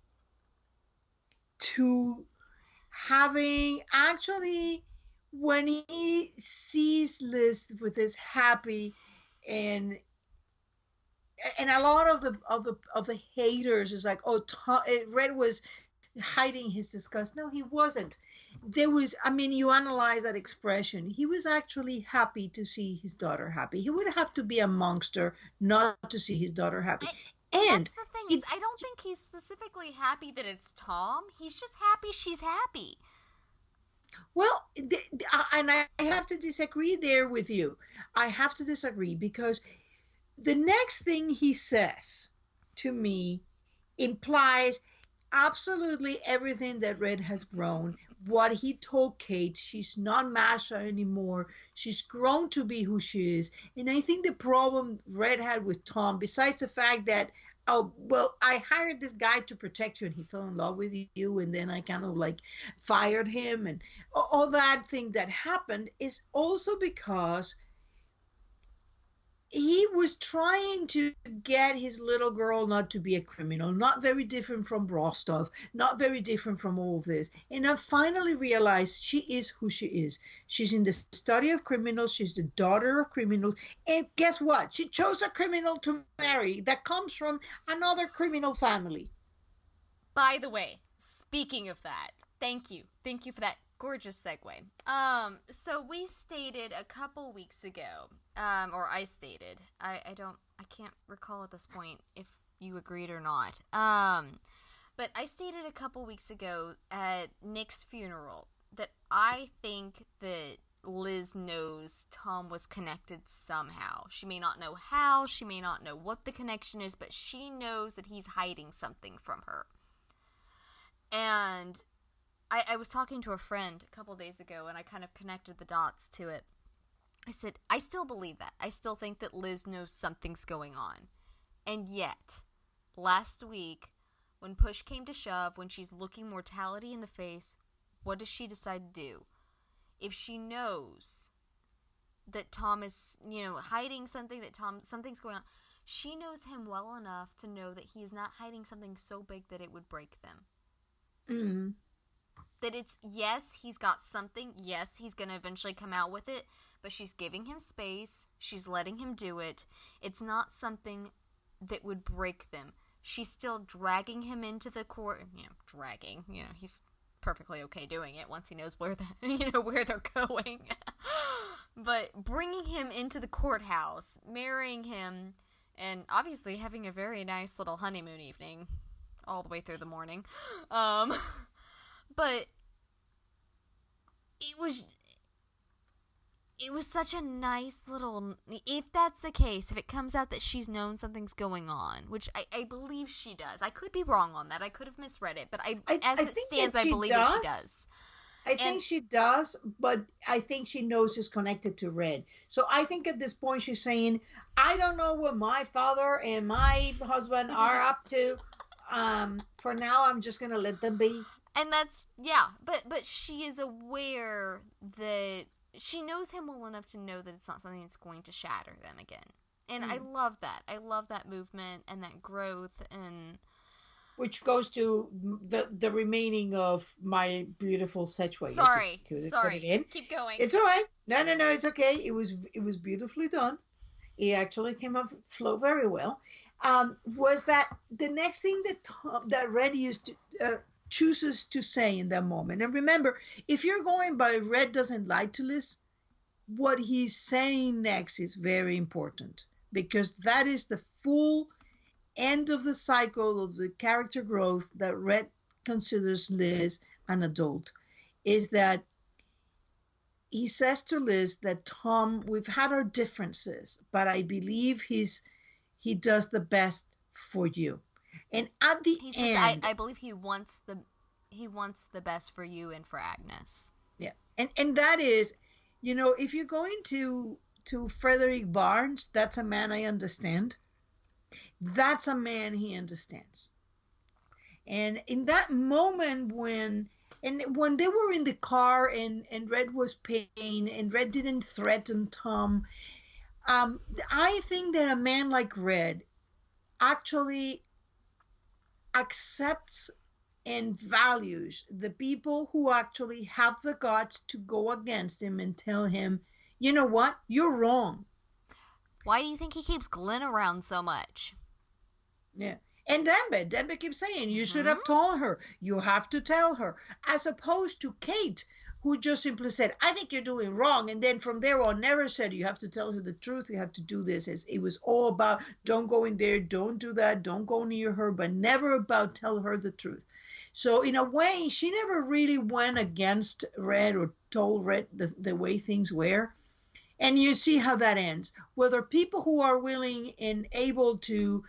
to having, actually, when he sees Liz with his happy, and a lot of the haters is like, oh, Red was hiding his disgust. No, he wasn't. There was, you analyze that expression, he was actually happy to see his daughter happy. He would have to be a monster not to see his daughter happy. And that's the thing, is I don't think he's specifically happy that it's Tom. He's just happy she's happy. Well, and I have to disagree there with you. I have to disagree, because the next thing he says to me implies absolutely everything that Red has grown, what he told Kate. She's not Masha anymore. She's grown to be who she is. And I think the problem Red had with Tom, besides the fact that, oh, well, I hired this guy to protect you and he fell in love with you, and then I kind of like fired him, and all that thing that happened, is also because he was trying to get his little girl not to be a criminal, not very different from Rostov, not very different from all of this. And I finally realized she is who she is. She's in the study of criminals. She's the daughter of criminals. And guess what? She chose a criminal to marry that comes from another criminal family. By the way, speaking of that, thank you. Thank you for that gorgeous segue. So we stated a couple weeks ago, or I stated, I can't recall at this point if you agreed or not. But I stated a couple weeks ago at Nick's funeral that I think that Liz knows Tom was connected somehow. She may not know how, she may not know what the connection is, but she knows that he's hiding something from her. And I was talking to a friend a couple days ago, and I kind of connected the dots to it. I said, I still believe that. I still think that Liz knows something's going on. And yet, last week, when push came to shove, when she's looking mortality in the face, what does she decide to do? If she knows that Tom is, hiding something, that something's going on, she knows him well enough to know that he is not hiding something so big that it would break them. Mm-hmm. That it's, yes, he's got something, yes, he's going to eventually come out with it, but she's giving him space, she's letting him do it. It's not something that would break them. She's still dragging him into the court, he's perfectly okay doing it once he knows where where they're going. But bringing him into the courthouse, marrying him, and obviously having a very nice little honeymoon evening all the way through the morning. But it was such a nice little, if that's the case, if it comes out that she's known something's going on, which I believe she does. I could be wrong on that. I could have misread it, but as it stands, I believe that she does. I think she does, but I think she knows she's connected to Red. So I think at this point she's saying, I don't know what my father and my husband are up to. For now, I'm just going to let them be. And that's, yeah, but she is aware that she knows him well enough to know that it's not something that's going to shatter them again. And I love that. I love that movement and that growth, and which goes to the remaining of my beautiful segue. Sorry. Keep going. It's all right. No, it's okay. It was beautifully done. It actually came up flow very well. Was that the next thing that Red chooses to say in that moment? And remember, if you're going by Red doesn't lie to Liz, what he's saying next is very important, because that is the full end of the cycle of the character growth that Red considers Liz an adult. Is that he says to Liz that, Tom, we've had our differences, but I believe he does the best for you. And at the end, says, I believe he wants the best for you and for Agnes. Yeah, and that is, if you're going to Frederick Barnes, that's a man I understand. That's a man he understands. And in that moment when they were in the car and Red was paying and Red didn't threaten Tom, I think that a man like Red actually accepts and values the people who actually have the guts to go against him and tell him, you know what, you're wrong. Why do you think he keeps Glenn around so much? Yeah. And Dembe keeps saying, you should have told her. You have to tell her. As opposed to Kate, who just simply said, I think you're doing wrong. And then from there on, never said, you have to tell her the truth. You have to do this. It was all about, don't go in there. Don't do that. Don't go near her. But never about tell her the truth. So in a way, she never really went against Red or told Red the way things were. And you see how that ends. Whether people who are willing and able to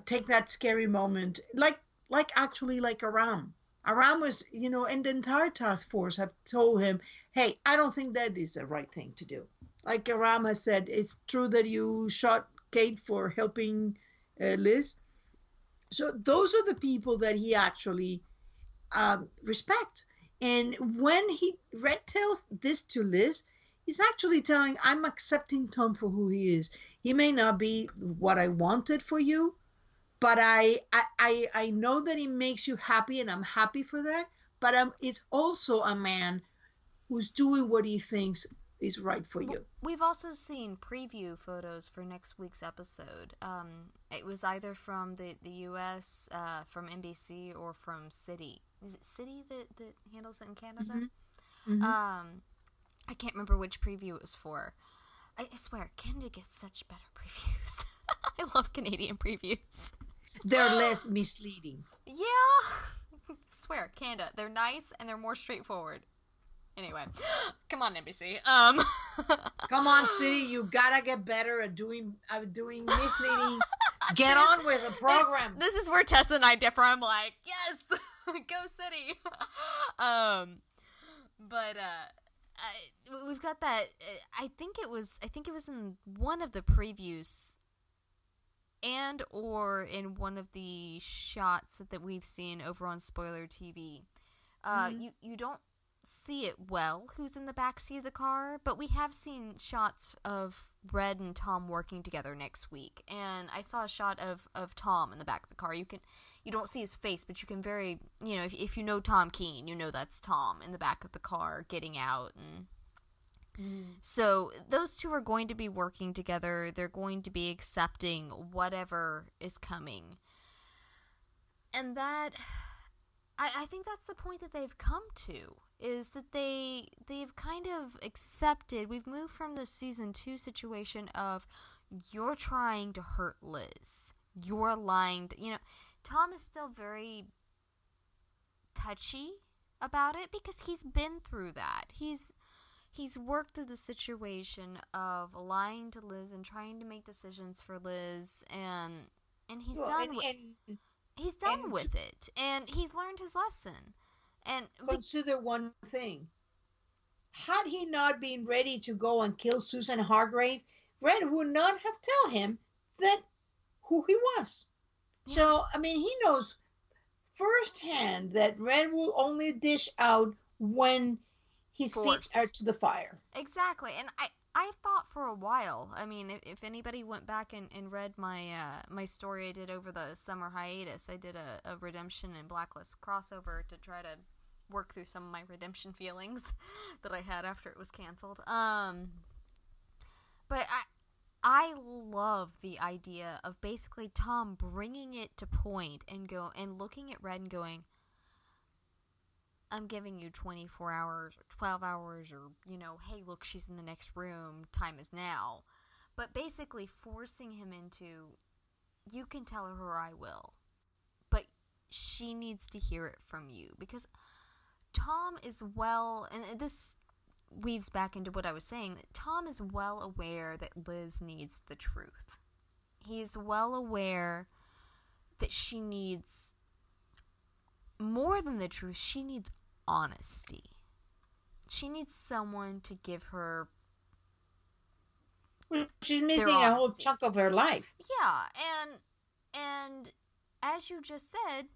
take that scary moment, like Aram. Aram was, and the entire task force have told him, hey, I don't think that is the right thing to do. Like Aram has said, it's true that you shot Kate for helping Liz. So those are the people that he actually respect. And when Red tells this to Liz, he's actually telling, I'm accepting Tom for who he is. He may not be what I wanted for you, but I know that it makes you happy, and I'm happy for that. But it's also a man who's doing what he thinks is right for you. We've also seen preview photos for next week's episode. It was either from the U.S., from NBC, or from City. Is it City that handles it in Canada? Mm-hmm. Mm-hmm. I can't remember which preview it was for. I swear, Canada gets such better previews. I love Canadian previews. They're less misleading. Yeah. I swear, Canada. They're nice and they're more straightforward. Anyway, come on, NBC. Come on, City. You gotta get better at doing misleading. Get on with the program. This is where Tessa and I differ. I'm like, yes, go City. But we've got that. I think it was in one of the previews, and or in one of the shots that we've seen over on Spoiler TV. You don't see it well who's in the backseat of the car, but we have seen shots of Red and Tom working together next week, and I saw a shot of Tom in the back of the car. You don't see his face, but you can if you know Tom Keene, you know that's Tom in the back of the car getting out. And so those two are going to be working together. They're going to be accepting whatever is coming, and that I think that's the point that they've come to, is that they've kind of accepted. We've moved from the season 2 situation of you're trying to hurt Liz, you're lying to, Tom is still very touchy about it because he's been through that. He's worked through the situation of lying to Liz and trying to make decisions for Liz, and he's he's done with it, and he's learned his lesson. And consider one thing. Had he not been ready to go and kill Susan Hargrave, Red would not have told him that who he was. Yeah. So, he knows firsthand that Red will only dish out when his feet are to the fire. Exactly. And I thought for a while, if anybody went back and read my story I did over the summer hiatus, I did a Redemption and Blacklist crossover to try to work through some of my redemption feelings that I had after it was canceled. But I love the idea of basically Tom bringing it to point and looking at Red and going, I'm giving you 24 hours or 12 hours or, hey, look, she's in the next room. Time is now. But basically forcing him into, you can tell her I will. But she needs to hear it from you. Because Tom is and this weaves back into what I was saying, that Tom is well aware that Liz needs the truth. He's well aware that she needs more than the truth. She needs honesty. She needs someone to give her. She's missing a whole chunk of her life. Yeah, and as you just said,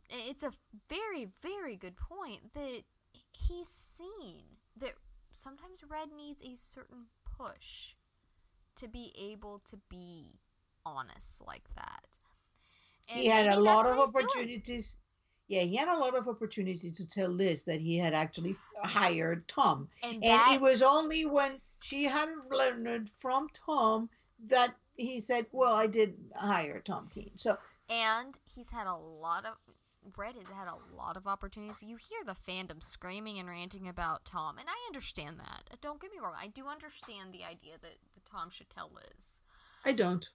it's a very, very good point that he's seen that sometimes Red needs a certain push to be able to be honest like that. And he had a lot of opportunities. Yeah, he had a lot of opportunity to tell Liz that he had actually hired Tom. And it was only when she had learned from Tom that he said, well, I did hire Tom Keene. And Red has had a lot of opportunities. You hear the fandom screaming and ranting about Tom, and I understand that. Don't get me wrong. I do understand the idea that Tom should tell Liz. I don't.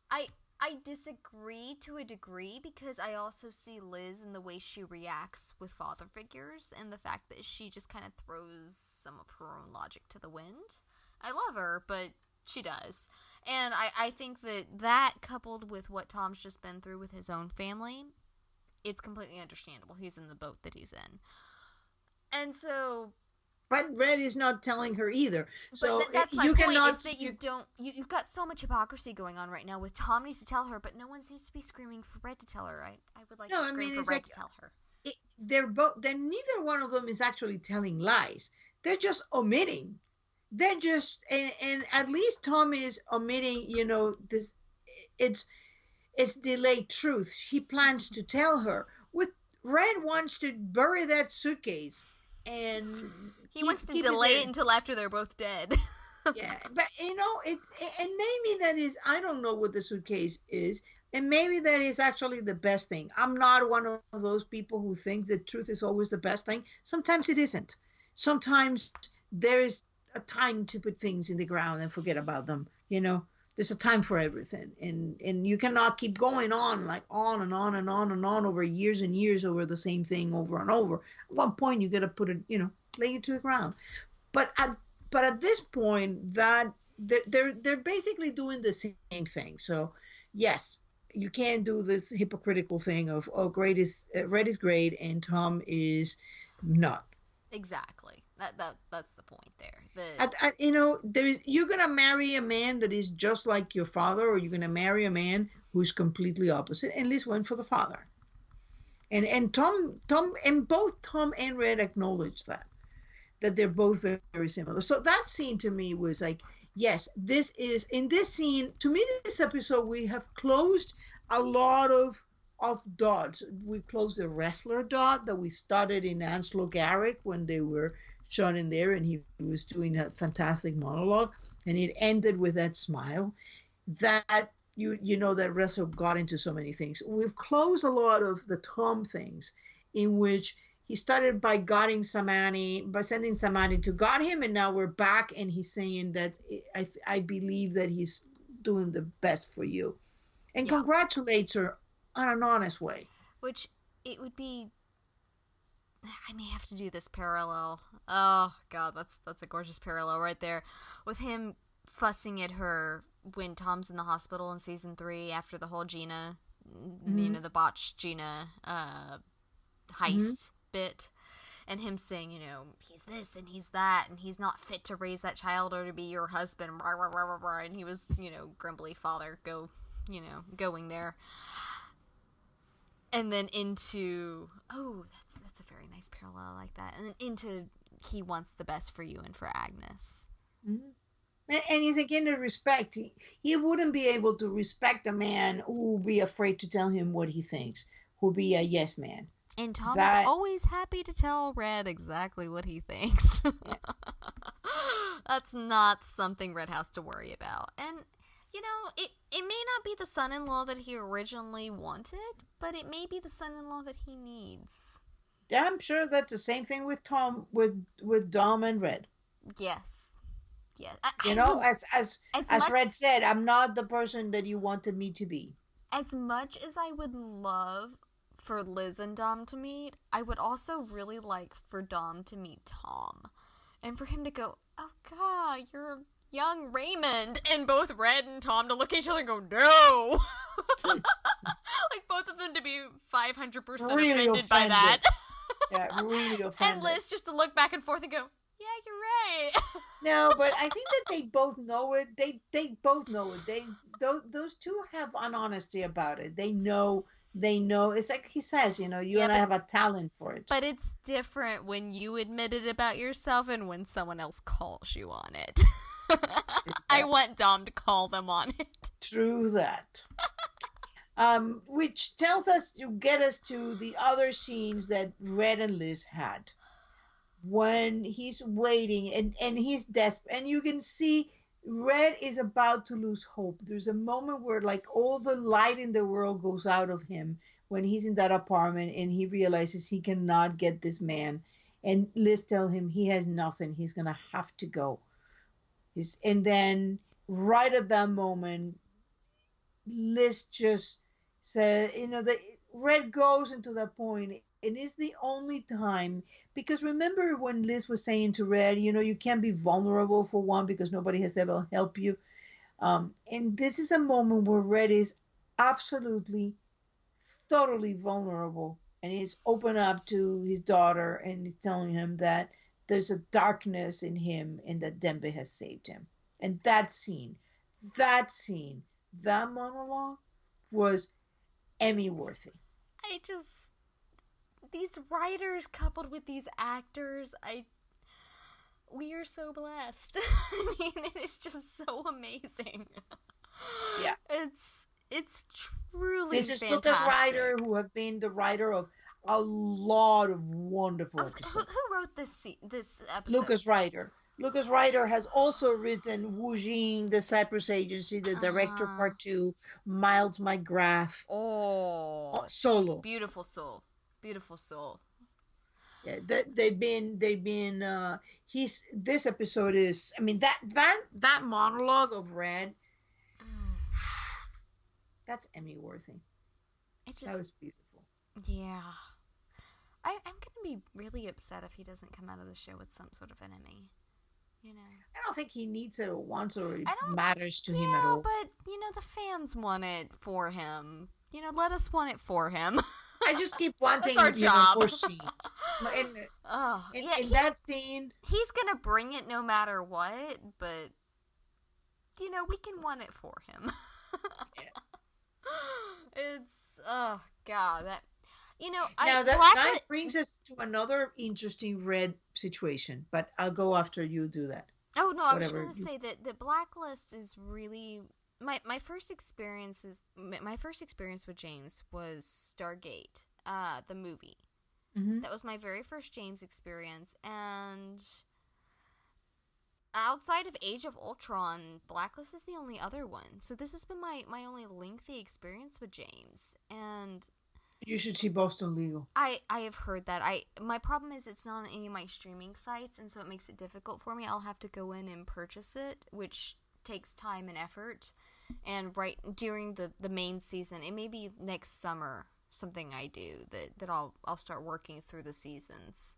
I disagree to a degree because I also see Liz in the way she reacts with father figures and the fact that she just kind of throws some of her own logic to the wind. I love her, but she does. And I think that coupled with what Tom's just been through with his own family, it's completely understandable. He's in the boat that he's in. And so... But Red is not telling her either. So but that's my you point, cannot... is that you've got so much hypocrisy going on right now with Tom needs to tell her, but no one seems to be screaming for Red to tell her. I would like to scream for Red to tell her. Neither one of them is actually telling lies. They're just omitting. They're just, and at least Tom is omitting, this, it's delayed truth. He plans to tell her. With Red wants to bury that suitcase, and he wants to delay it until after they're both dead. Yeah, but and maybe that is, I don't know what the suitcase is, and maybe that is actually the best thing. I'm not one of those people who think that truth is always the best thing. Sometimes it isn't. Sometimes there is a time to put things in the ground and forget about them. There's a time for everything, and you cannot keep going on like on and on and on and on over years and years over the same thing over and over. At one point, you got to put it, lay it to the ground. But at this point, that they're basically doing the same thing. So yes, you can't do this hypocritical thing of, oh, Red is great and Tom is not. Exactly. That's the point there. You're gonna marry a man that is just like your father, or you're gonna marry a man who's completely opposite. And Liz went for the father. And Tom and both Tom and Red acknowledged that they're both very, very similar. So that scene to me was like, yes, in this scene, to me, this episode, we have closed a lot of dots. We closed the wrestler dot that we started in Ansel Garrick when they were shown in there, and he was doing a fantastic monologue, and it ended with that smile that that wrestler got into so many things. We've closed a lot of the Tom things, in which he started by sending Samani to got him, and now we're back, and he's saying that I believe that he's doing the best for you, and congratulates her on an honest way. Which it would be. I may have to do this parallel. Oh God, that's a gorgeous parallel right there, with him fussing at her when Tom's in the hospital in season 3 after the whole Gina, the botched Gina heist bit, and him saying, he's this and he's that, and he's not fit to raise that child or to be your husband, rah, rah, rah, rah, rah, and he was, grumbly father going there. And then into, that's a very nice parallel, I like that. And then into, he wants the best for you and for Agnes. Mm-hmm. And he's again to respect. He wouldn't be able to respect a man who would be afraid to tell him what he thinks, who'll be a yes man. And Tom is always happy to tell Red exactly what he thinks. Yeah. That's not something Red has to worry about. And, it may not be the son-in-law that he originally wanted, but it may be the son-in-law that he needs. Yeah, I'm sure that's the same thing with Tom, with Dom and Red. Yes. Yes. As Red said, I'm not the person that you wanted me to be. As much as I would love for Liz and Dom to meet, I would also really like for Dom to meet Tom. And for him to go, oh God, you're young Raymond. And both Red and Tom to look at each other and go, no. Like both of them to be 500% really offended by that. Yeah, really offended. And Liz just to look back and forth and go, yeah, you're right. No, but I think that they both know it. They both know it. Those two have an honesty about it. They know. It's like he says, you and I have a talent for it. But it's different when you admit it about yourself and when someone else calls you on it. I want Dom to call them on it. True that. Which tells us to get us to the other scenes that Red and Liz had. When he's waiting and he's desperate, and you can see Red is about to lose hope. There's a moment where like all the light in the world goes out of him when he's in that apartment and he realizes he cannot get this man. And Liz tells him he has nothing. He's going to have to go. And then right at that moment, Liz just said, Red goes into that point. It is the only time, because remember when Liz was saying to Red, you can't be vulnerable for one because nobody has ever helped you. And this is a moment where Red is absolutely totally vulnerable, and he's open up to his daughter, and he's telling him that there's a darkness in him and that Dembe has saved him. And that scene, that monologue was Emmy worthy. I just, these writers coupled with these actors, we are so blessed. I mean, it is just so amazing. Yeah. It's truly This is fantastic. Lucas Ryder, who have been the writer of a lot of wonderful episodes. Who wrote this episode? Lucas Ryder. Lucas Ryder has also written Wu Jing, The Cypress Agency, The Director Part 2, Miles McGrath. Oh, Solo. Beautiful soul. Beautiful soul. Yeah, they've been this episode is, I mean, that monologue of Red, that's Emmy worthy. That was beautiful. Yeah. I'm gonna be really upset if he doesn't come out of the show with some sort of an Emmy. You know, I don't think he needs it or wants it, or it matters to him at Yeah, all. but the fans want it for him. Let us want it for him. I just keep wanting That's our job. More scenes. In that scene, he's gonna bring it no matter what. But we can want it for him. Yeah. It's God, that that brings us to another interesting Red situation, but I'll go after you do that. Oh no, I was going to say that the Blacklist is really my first experience with James was Stargate, the movie. Mm-hmm. That was my very first James experience, and outside of Age of Ultron, Blacklist is the only other one. So this has been my only lengthy experience with James, and you should see Boston Legal. I have heard that. My problem is it's not on any of my streaming sites, and so it makes it difficult for me. I'll have to go in and purchase it, which takes time and effort. And right during the main season, it may be next summer, something I do that I'll start working through the seasons.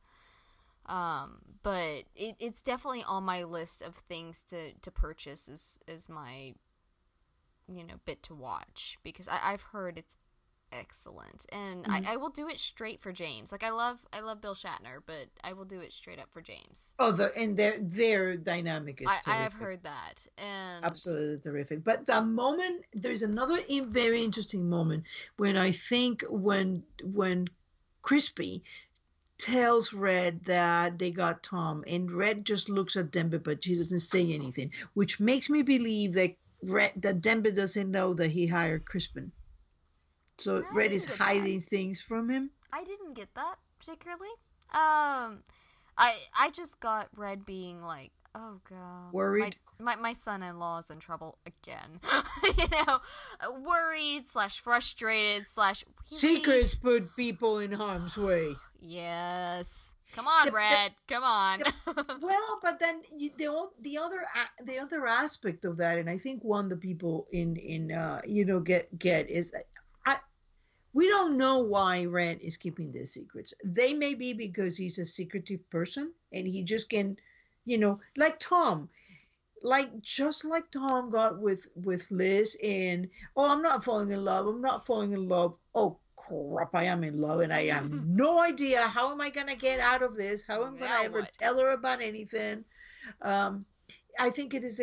But it's definitely on my list of things to purchase as my bit to watch, because I've heard it's excellent, and mm-hmm. I will do it straight for James. Like I love Bill Shatner, but I will do it straight up for James. Oh, their dynamic is terrific. I have heard that, and absolutely terrific. But the moment, there's another very interesting moment when I think when Crispy tells Red that they got Tom, and Red just looks at Dembe, but she doesn't say anything, which makes me believe that Dembe doesn't know that he hired Crispin. So Red is hiding things from him. I didn't get that particularly. I just got Red being like, oh god, worried. My son-in-law is in trouble again. Worried / frustrated / really? Secrets put people in harm's way. Yes. Come on, Red. Come on. Well, but then the other aspect of that, and I think one the people get is that we don't know why Red is keeping these secrets. They may be because he's a secretive person and he just can, like Tom, just like Tom got with Liz in, oh, I'm not falling in love. Oh, crap, I am in love and I have no idea how am I going to get out of this? How am I going to ever tell her about anything? I think it is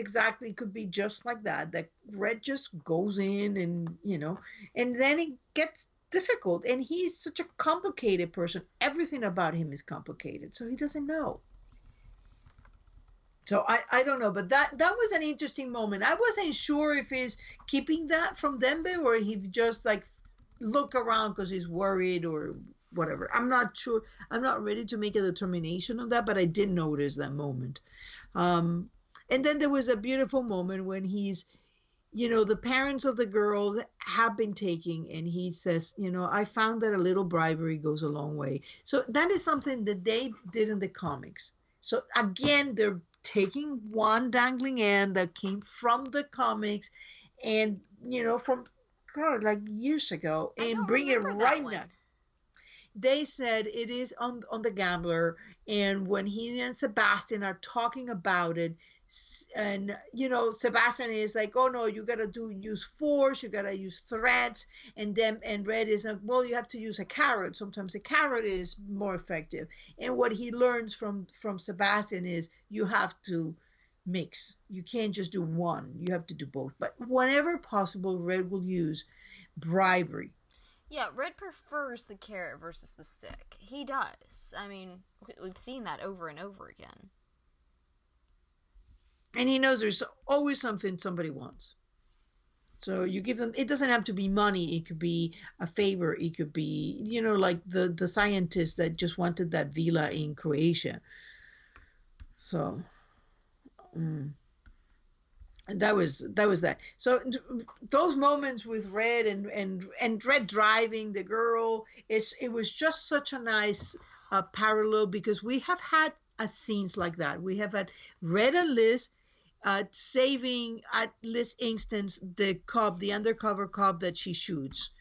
could be just like that Red just goes in and, and then it gets difficult, and he's such a complicated person. Everything about him is complicated, so he doesn't know. So I don't know, but that was an interesting moment. I wasn't sure if he's keeping that from Dembe or he just look around because he's worried or whatever. I'm not sure. I'm not ready to make a determination on that, but I did notice that moment. And then there was a beautiful moment when he's, the parents of the girl have been taking, and he says, I found that a little bribery goes a long way. So that is something that they did in the comics. So again, they're taking one dangling end that came from the comics and, from God, years ago, and bring it right now. they said it is on the gambler, and when he and Sebastian are talking about it, and Sebastian is like, oh no, you gotta use force, you gotta use threats, and Red is like, well, you have to use a carrot. Sometimes a carrot is more effective. And what he learns from Sebastian is you have to mix. You can't just do one. You have to do both. But whenever possible, Red will use bribery. Yeah, Red prefers the carrot versus the stick. He does. I mean, we've seen that over and over again. And he knows there's always something somebody wants. So you give them, it doesn't have to be money. It could be a favor. It could be, like the scientists that just wanted that villa in Croatia. So, and that was that. So those moments with Red and Red driving the girl, it was just such a nice parallel, because we have had scenes like that. We have had Red and Liz saving, at Liz instance, the undercover cop that she shoots.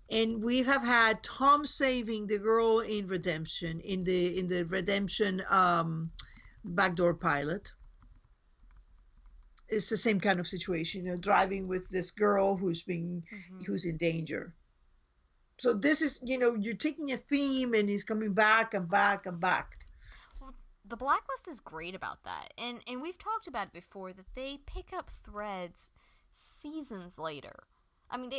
And we have had Tom saving the girl in Redemption, in the Redemption backdoor pilot. It's the same kind of situation, driving with this girl who's in danger. So this is, you're taking a theme and he's coming back and back and back. Well, the Blacklist is great about that. And we've talked about it before, that they pick up threads seasons later. I mean,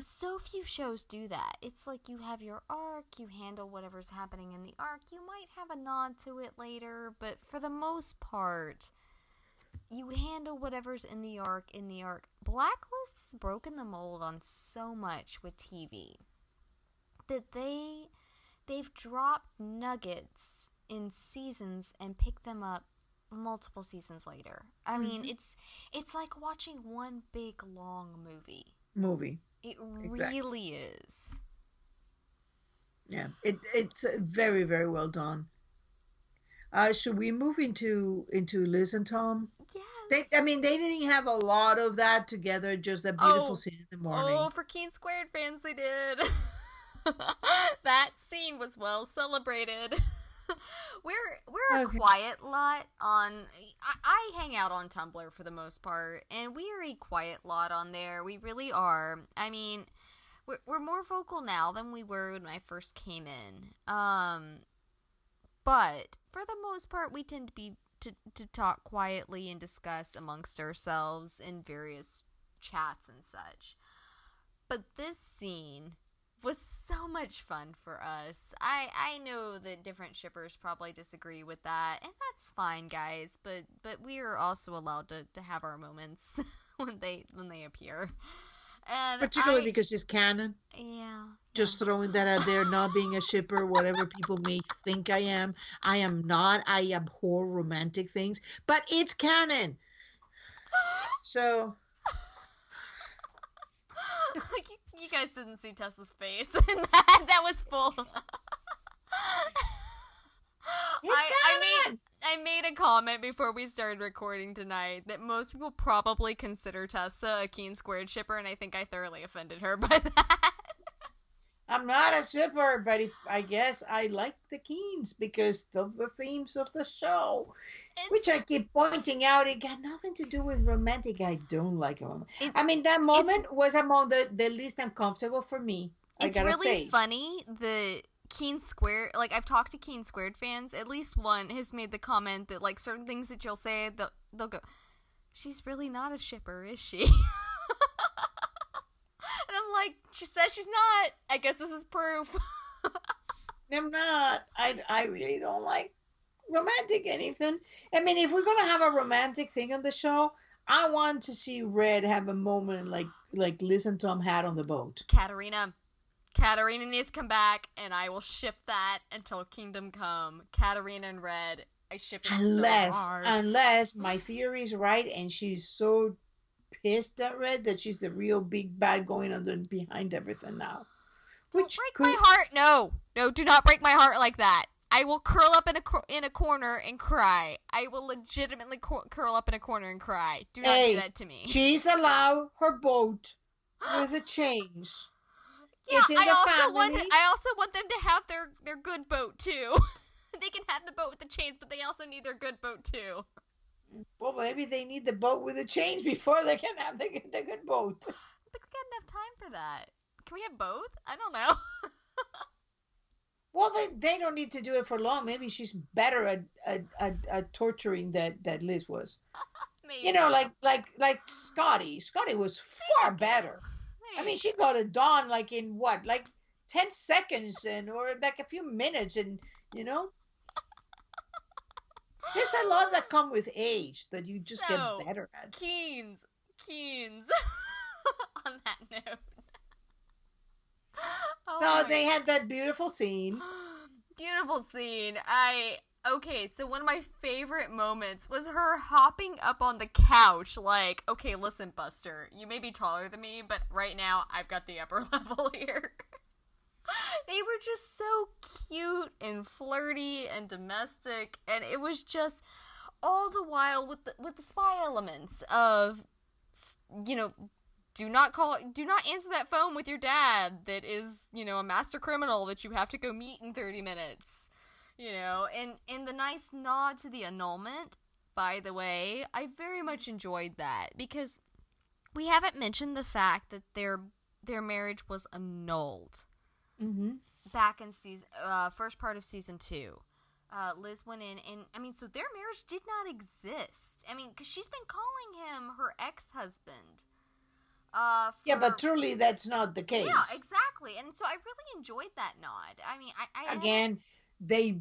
so few shows do that. It's like you have your arc, you handle whatever's happening in the arc. You might have a nod to it later, but for the most part, you handle whatever's in the arc. Blacklist has broken the mold on so much with TV that they've dropped nuggets in seasons and picked them up multiple seasons later. I mean, it's like watching one big long movie. It really is. Yeah, it's very, very well done. Should we move into Liz and Tom? Yes. They didn't have a lot of that together, just a beautiful scene in the morning. Oh, for Keen Squared fans, they did. That scene was well celebrated. We're a quiet lot on. I hang out on Tumblr for the most part, and we are a quiet lot on there. We really are. I mean, we're more vocal now than we were when I first came in. But for the most part, we tend to talk quietly and discuss amongst ourselves in various chats and such. But this scene was so much fun for us. I know that different shippers probably disagree with that, and that's fine, guys. But we are also allowed to have our moments when they appear. And particularly because she's canon. Yeah. Just throwing that out there, not being a shipper, whatever people may think I am. I am not. I abhor romantic things, but it's canon. So. You guys didn't see Tessa's face. that was full. I made a comment before we started recording tonight that most people probably consider Tessa a Keen Squared shipper, and I think I thoroughly offended her by that. I'm not a shipper, but I guess I like the Keens because of the themes of the show, which I keep pointing out. It got nothing to do with romantic. I don't like them. That moment was among the least uncomfortable for me. It's really funny. The Keen Squared, I've talked to Keen Squared fans. At least one has made the comment that certain things that you'll say, they'll go, "She's really not a shipper, is she?" And I'm like, she says she's not. I guess this is proof. I'm not. I really don't like romantic anything. If we're gonna have a romantic thing on the show, I want to see Red have a moment like Liz and Tom had on the boat. Katarina needs to come back, and I will ship that until Kingdom Come. Katarina and Red, I ship it so hard. Unless my theory is right, and she's so pissed at Red that she's the real big bad going under and behind everything now. Don't break my heart. No, do not break my heart like that. I will curl up in a corner and cry. I will legitimately curl up in a corner and cry. Do not do that to me. She's allowed her boat with the chains. it's in the I also want them to have their good boat too. They can have the boat with the chains, but they also need their good boat too. Well, maybe they need the boat with the chains before they can have the good boat. I think we got enough time for that. Can we have both? I don't know. Well, they don't need to do it for long. Maybe she's better at torturing that Liz was. Maybe. You know, like Scotty. Scotty was far better. I mean, she got it done like in what, like 10 seconds or like a few minutes, and you know, there's a lot that come with age that you just get better at. Keens. On that note. So they had that beautiful scene. Beautiful scene. Okay, so one of my favorite moments was her hopping up on the couch like, okay, listen, Buster, you may be taller than me, but right now I've got the upper level here. They were just so cute and flirty and domestic, and it was just all the while with the spy elements of, you know, do not answer that phone with your dad that is, you know, a master criminal that you have to go meet in 30 minutes. You know, and the nice nod to the annulment, by the way, I very much enjoyed that, because we haven't mentioned the fact that their marriage was annulled. Mm-hmm. Back in first part of season 2. Liz went in, and, I mean, so their marriage did not exist. I mean, because she's been calling him her ex-husband. Yeah, but truly that's not the case. Yeah, exactly. And so I really enjoyed that nod. I mean, Again, they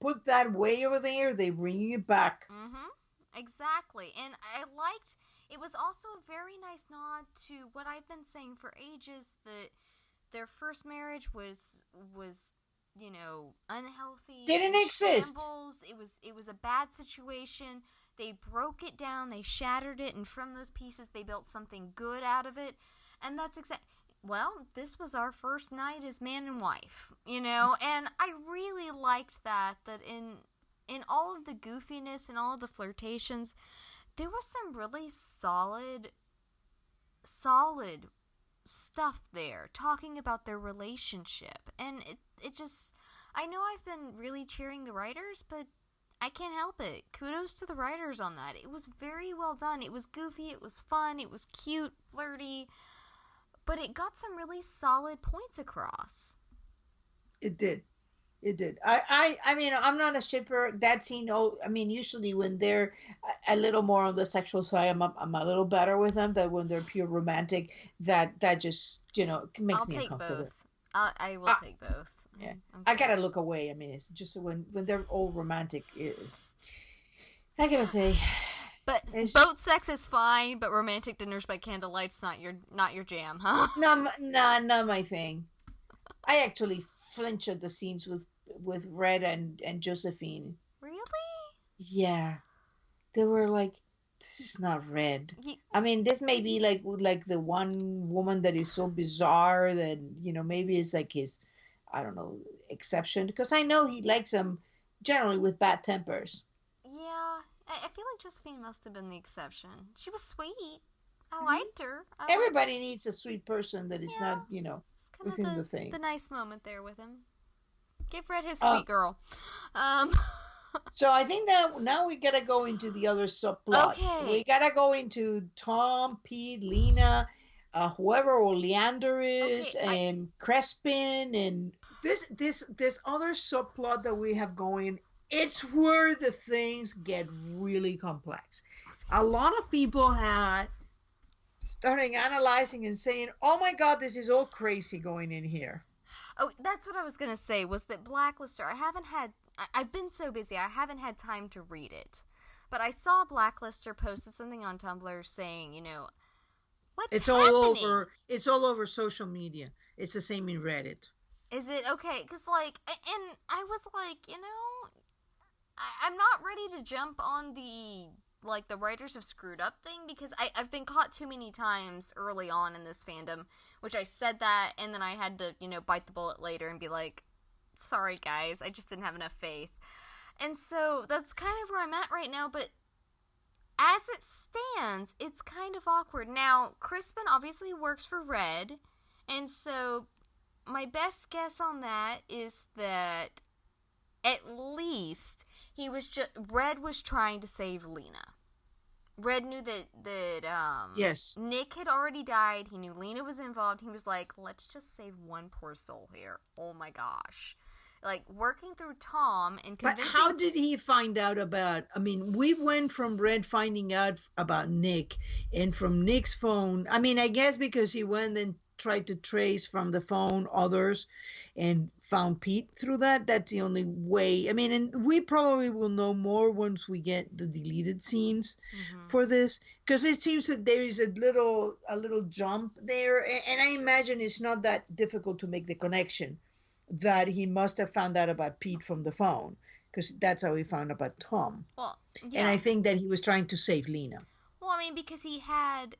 put that way over there, they bring it back. Mm-hmm. Exactly. And I liked, it was also a very nice nod to what I've been saying for ages, that their first marriage was you know, unhealthy. Didn't exist. Shambles. It was a bad situation. They broke it down, they shattered it, and from those pieces they built something good out of it. And that's well, this was our first night as man and wife, you know, and I really liked that in all of the goofiness and all of the flirtations, there was some really solid stuff there, talking about their relationship, and it just, I know I've been really cheering the writers, but I can't help it. Kudos to the writers on that. It was very well done. It was goofy, it was fun, it was cute, flirty, but it got some really solid points across. It did. I mean, I'm not a shipper. That scene, I mean, usually when they're a little more on the sexual side, I'm a little better with them. But when they're pure romantic, that just, you know, makes me uncomfortable. I will take both. Yeah, okay. I gotta look away. I mean, it's just when they're all romantic. I gotta say. But boat sex is fine, but romantic dinners by candlelight's not your jam, huh? No, not my thing. I actually flinch at the scenes with Red and Josephine. Really? Yeah, they were like, this is not Red. I mean, this may be like the one woman that is so bizarre that, you know, maybe it's like his, I don't know, exception, because I know he likes them generally with bad tempers. Yeah, I feel like Josephine must have been the exception. She was sweet. I liked her. Everybody needs a sweet person that is not, you know, within the thing. The nice moment there with him. Give Red his sweet girl. So I think that now we gotta go into the other subplot. Okay. We gotta go into Tom, Pete, Lena, whoever Oleander is, and Crespin, and this other subplot that we have going. It's where the things get really complex. A lot of people had starting analyzing and saying, "Oh my God, this is all crazy going in here." Oh, that's what I was gonna say. Was that Blacklister? I've been so busy, I haven't had time to read it. But I saw Blacklister posted something on Tumblr saying, you know, what's happening? It's all over social media. It's the same in Reddit. Is it? Okay, because, like, and I was like, you know, I'm not ready to jump on the writers have screwed up thing, because I've been caught too many times early on in this fandom, which I said that, and then I had to, you know, bite the bullet later and be like, sorry guys, I just didn't have enough faith. And so that's kind of where I'm at right now, but as it stands, it's kind of awkward. Now, Crispin obviously works for Red, and so my best guess on that is that at least Red was trying to save Lena. Red knew that Yes. Nick had already died. He knew Lena was involved. He was like, let's just save one poor soul here. Oh my gosh. Like, working through Tom and convincing... But how did he find out about... I mean, we went from Red finding out about Nick, and from Nick's phone... I mean, I guess because he went and tried to trace from the phone others and found Pete through that. That's the only way. I mean, and we probably will know more once we get the deleted scenes for this, because it seems that there is a little jump there, and I imagine it's not that difficult to make the connection that he must have found out about Pete from the phone, because that's how he found out about Tom. Well, yeah. And I think that he was trying to save Lena. Well, I mean, because he had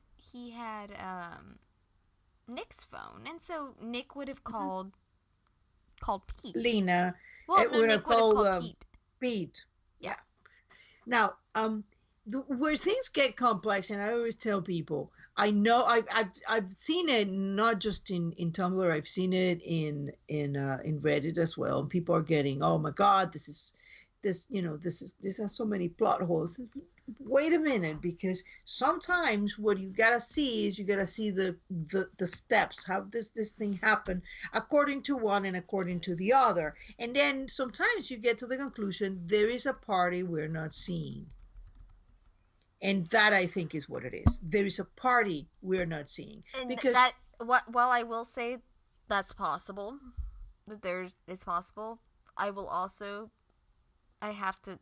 Nick's phone, and so Nick would have called Pete. Lena. Well, it no, would Nick have called Pete. Pete. Yeah. Now, where things get complex, and I always tell people, I know I've seen it not just in Tumblr. I've seen it in Reddit as well. People are getting, oh my God, this has so many plot holes. Wait a minute, because sometimes what you gotta see is the steps, how this thing happened according to one and according to the other, and then sometimes you get to the conclusion there is a party we're not seeing. And that, I think, is what it is. There is a party we're not seeing. And because while I will say that's possible, it's possible, I will also, I have to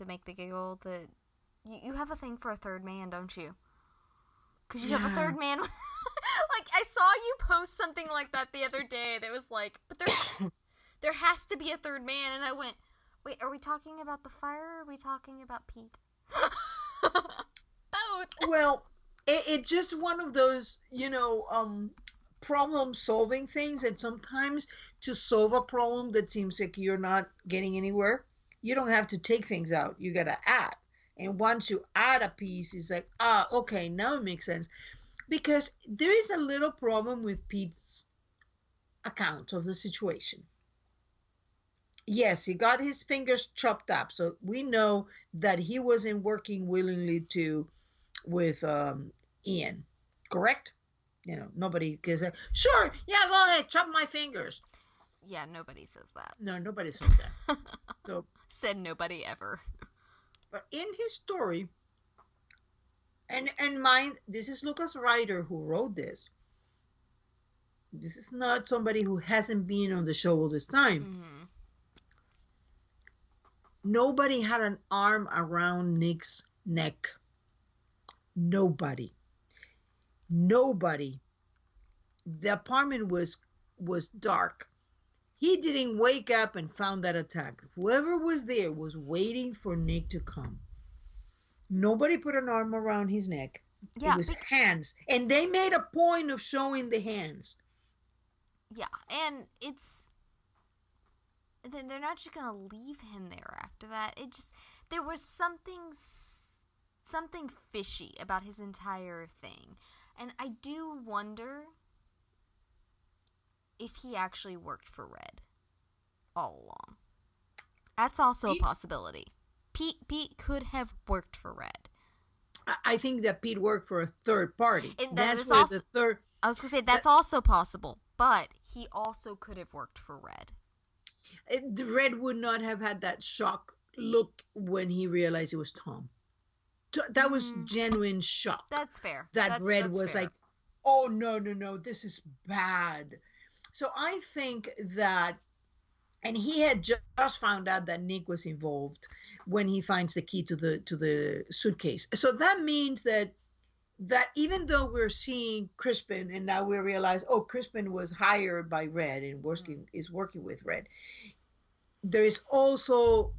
make the giggle that you have a thing for a third man, don't you? Because you have a third man. Like, I saw you post something like that the other day that was like, but there has to be a third man, and I went, wait, are we talking about the fire, or are we talking about Pete? Both. Well, it's just one of those, problem solving things. And sometimes to solve a problem that seems like you're not getting anywhere, you don't have to take things out. You got to add. And once you add a piece, it's like, okay, now it makes sense. Because there is a little problem with Pete's account of the situation. Yes, he got his fingers chopped up, so we know that he wasn't working willingly with Ian, correct? Nobody can say, sure, yeah, go ahead, chop my fingers. Yeah, nobody says that. No, nobody says that. So said nobody ever. But in his story, and mind, this is Lucas Ryder who wrote this. This is not somebody who hasn't been on the show all this time. Mm-hmm. Nobody had an arm around Nick's neck. Nobody. The apartment was dark. He didn't wake up and found that attack. Whoever was there was waiting for Nick to come. Nobody put an arm around his neck. Yeah, it was hands. And they made a point of showing the hands. Yeah, and they're not just going to leave him there after that. There was something fishy about his entire thing. And I do wonder if he actually worked for Red all along. That's also a possibility. Pete could have worked for Red. I think that Pete worked for a third party. And that's where the third... I was going to say, that's also possible. But he also could have worked for Red. The Red would not have had that shock look when he realized it was Tom. That was genuine shock. That's fair. That Red was fair. Like, oh, no, this is bad. So I think that, and he had just found out that Nick was involved when he finds the key to the suitcase. So that means that even though we're seeing Crispin, and now we realize, oh, Crispin was hired by Red and is working with Red. There is also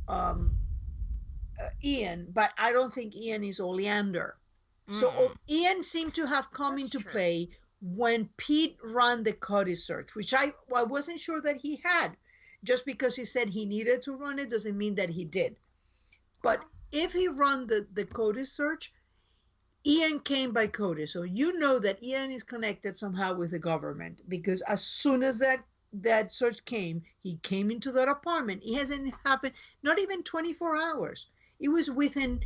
Ian, but I don't think Ian is Oleander. So Ian seemed to have come into play when Pete ran the Cody search, which I wasn't sure that he had. Just because he said he needed to run it doesn't mean that he did. But if he ran the Cody search, Ian came by Cody. So you know that Ian is connected somehow with the government, because as soon as that that search came, he came into that apartment. It hasn't happened, not even 24 hours. It was within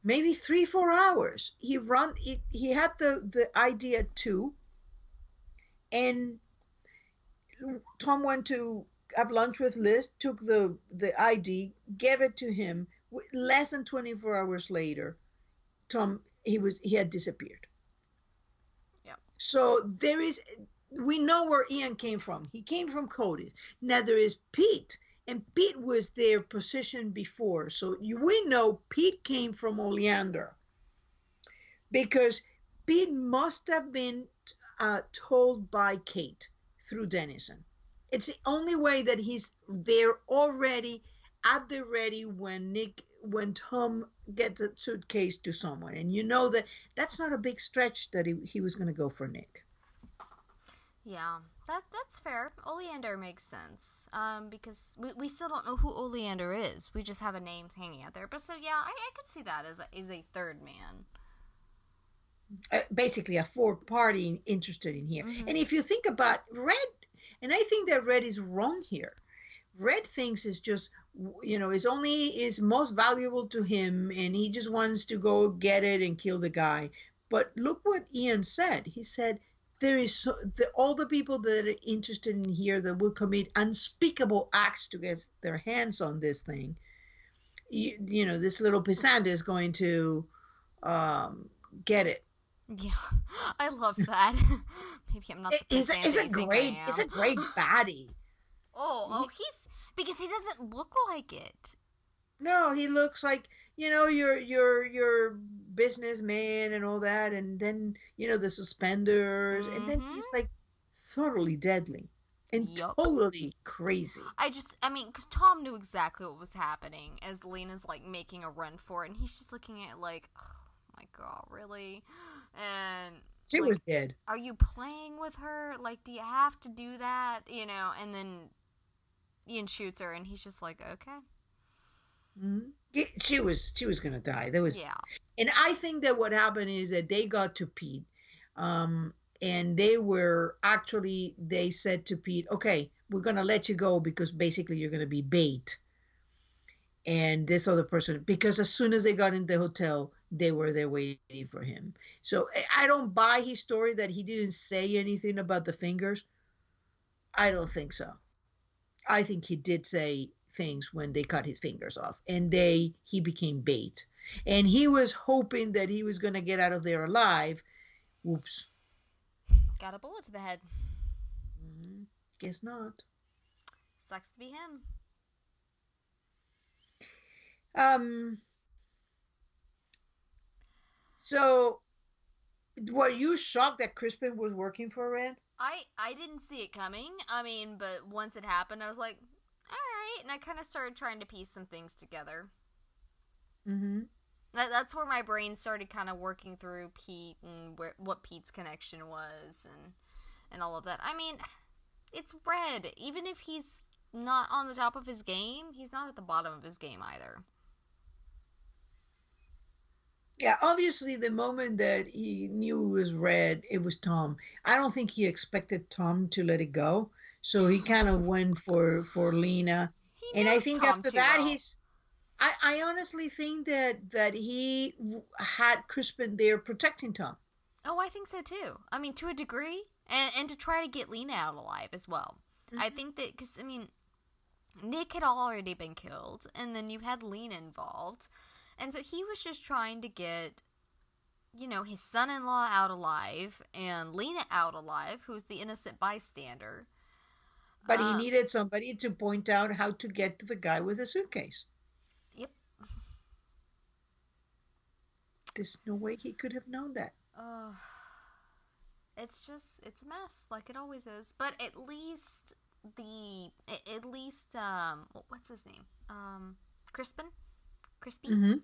maybe 3-4 hours. He had the idea too, and Tom went to have lunch with Liz, took the ID, gave it to him. Less than 24 hours later, Tom he had disappeared. Yeah. So we know where Ian came from. He came from Cody's. Now there is Pete, and Pete was their position before. So we know Pete came from Oleander, because Pete must have been told by Kate through Dennison. It's the only way that he's there already at the ready when Tom gets a suitcase to someone. And you know that's not a big stretch that he was going to go for Nick. Yeah, that's fair. Oleander makes sense. Because we still don't know who Oleander is. We just have a name hanging out there. But so yeah, I could see that as a third man. Basically a fourth party interested in here. Mm-hmm. And if you think about Red, and I think that Red is wrong here. Red thinks is just, is most valuable to him, and he just wants to go get it and kill the guy. But look what Ian said. He said there is all the people that are interested in here that will commit unspeakable acts to get their hands on this thing. This little Pisanda is going to get it. Yeah, I love that. Maybe I'm not the Pisanda It's It's a great baddie. He's because he doesn't look like it. No, he looks like your businessman and all that, and then the suspenders, and then he's like thoroughly deadly and totally crazy. Because Tom knew exactly what was happening as Lena's like making a run for it, and he's just looking at it like, oh my god, really? And she was dead. Are you playing with her? Like, do you have to do that? And then Ian shoots her, and he's just like, okay. Mm-hmm. She was gonna die. And I think that what happened is that they got to Pete, and they said to Pete, okay, we're gonna let you go because basically you're gonna be bait. And this other person, because as soon as they got in the hotel, they were there waiting for him. So I don't buy his story that he didn't say anything about the fingers. I don't think so. I think he did say things when they cut his fingers off, and he became bait. And he was hoping that he was going to get out of there alive. Whoops. Got a bullet to the head. Guess not. Sucks to be him. So, were you shocked that Crispin was working for Red? I didn't see it coming. But once it happened, I was like, alright. And I kind of started trying to piece some things together. Mm-hmm. That's where my brain started kind of working through Pete and what Pete's connection was and all of that. It's Red. Even if he's not on the top of his game, he's not at the bottom of his game either. Yeah, obviously the moment that he knew it was Red, it was Tom. I don't think he expected Tom to let it go. So he kind of went for Lena. And I think Tom after that, well. I honestly think that he had Crispin there protecting Tom. Oh, I think so too. To a degree. And to try to get Lena out alive as well. Mm-hmm. I think that, because, Nick had already been killed. And then you had Lena involved. And so he was just trying to get, his son-in-law out alive and Lena out alive, who's the innocent bystander. But he needed somebody to point out how to get to the guy with the suitcase. Yep. There's no way he could have known that. It's a mess, like it always is. But at least what's his name? Crispin? Crispy? Mm-hmm.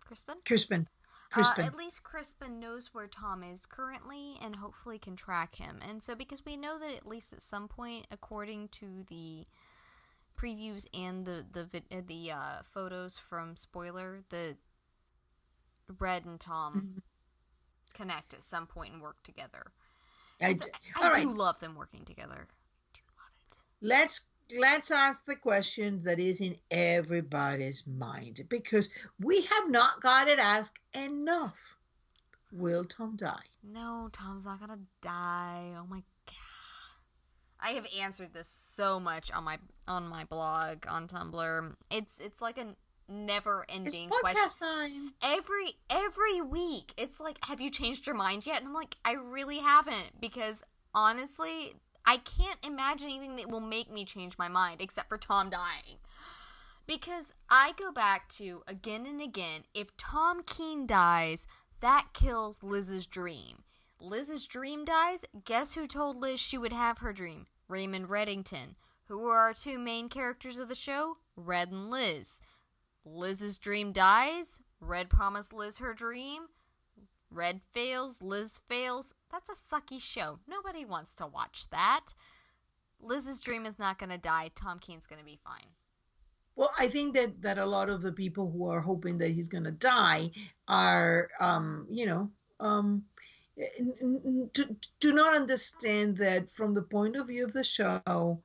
Crispin? Crispin. At least Crispin knows where Tom is currently and hopefully can track him. And so, because we know that at least at some point, according to the previews and the photos from Spoiler, the Red and Tom connect at some point and work together. I do love them working together. I do love it. let's let's ask the question that is in everybody's mind, because we have not got it asked enough. Will Tom die? No, Tom's not gonna die. Oh my god. I have answered this so much on my blog on Tumblr. It's like a never It's ending question. podcast time. Every week. It's like, have you changed your mind yet? And I'm like, I really haven't, because honestly, I can't imagine anything that will make me change my mind except for Tom dying. Because I go back to again and again, if Tom Keene dies, that kills Liz's dream. Liz's dream dies, guess who told Liz she would have her dream? Raymond Reddington. Who are our two main characters of the show? Red and Liz. Liz's dream dies, Red promised Liz her dream. Red fails, Liz fails. That's a sucky show. Nobody wants to watch that. Liz's dream is not going to die. Tom Keene's going to be fine. Well, I think that a lot of the people who are hoping that he's going to die are, do not understand that from the point of view of the show,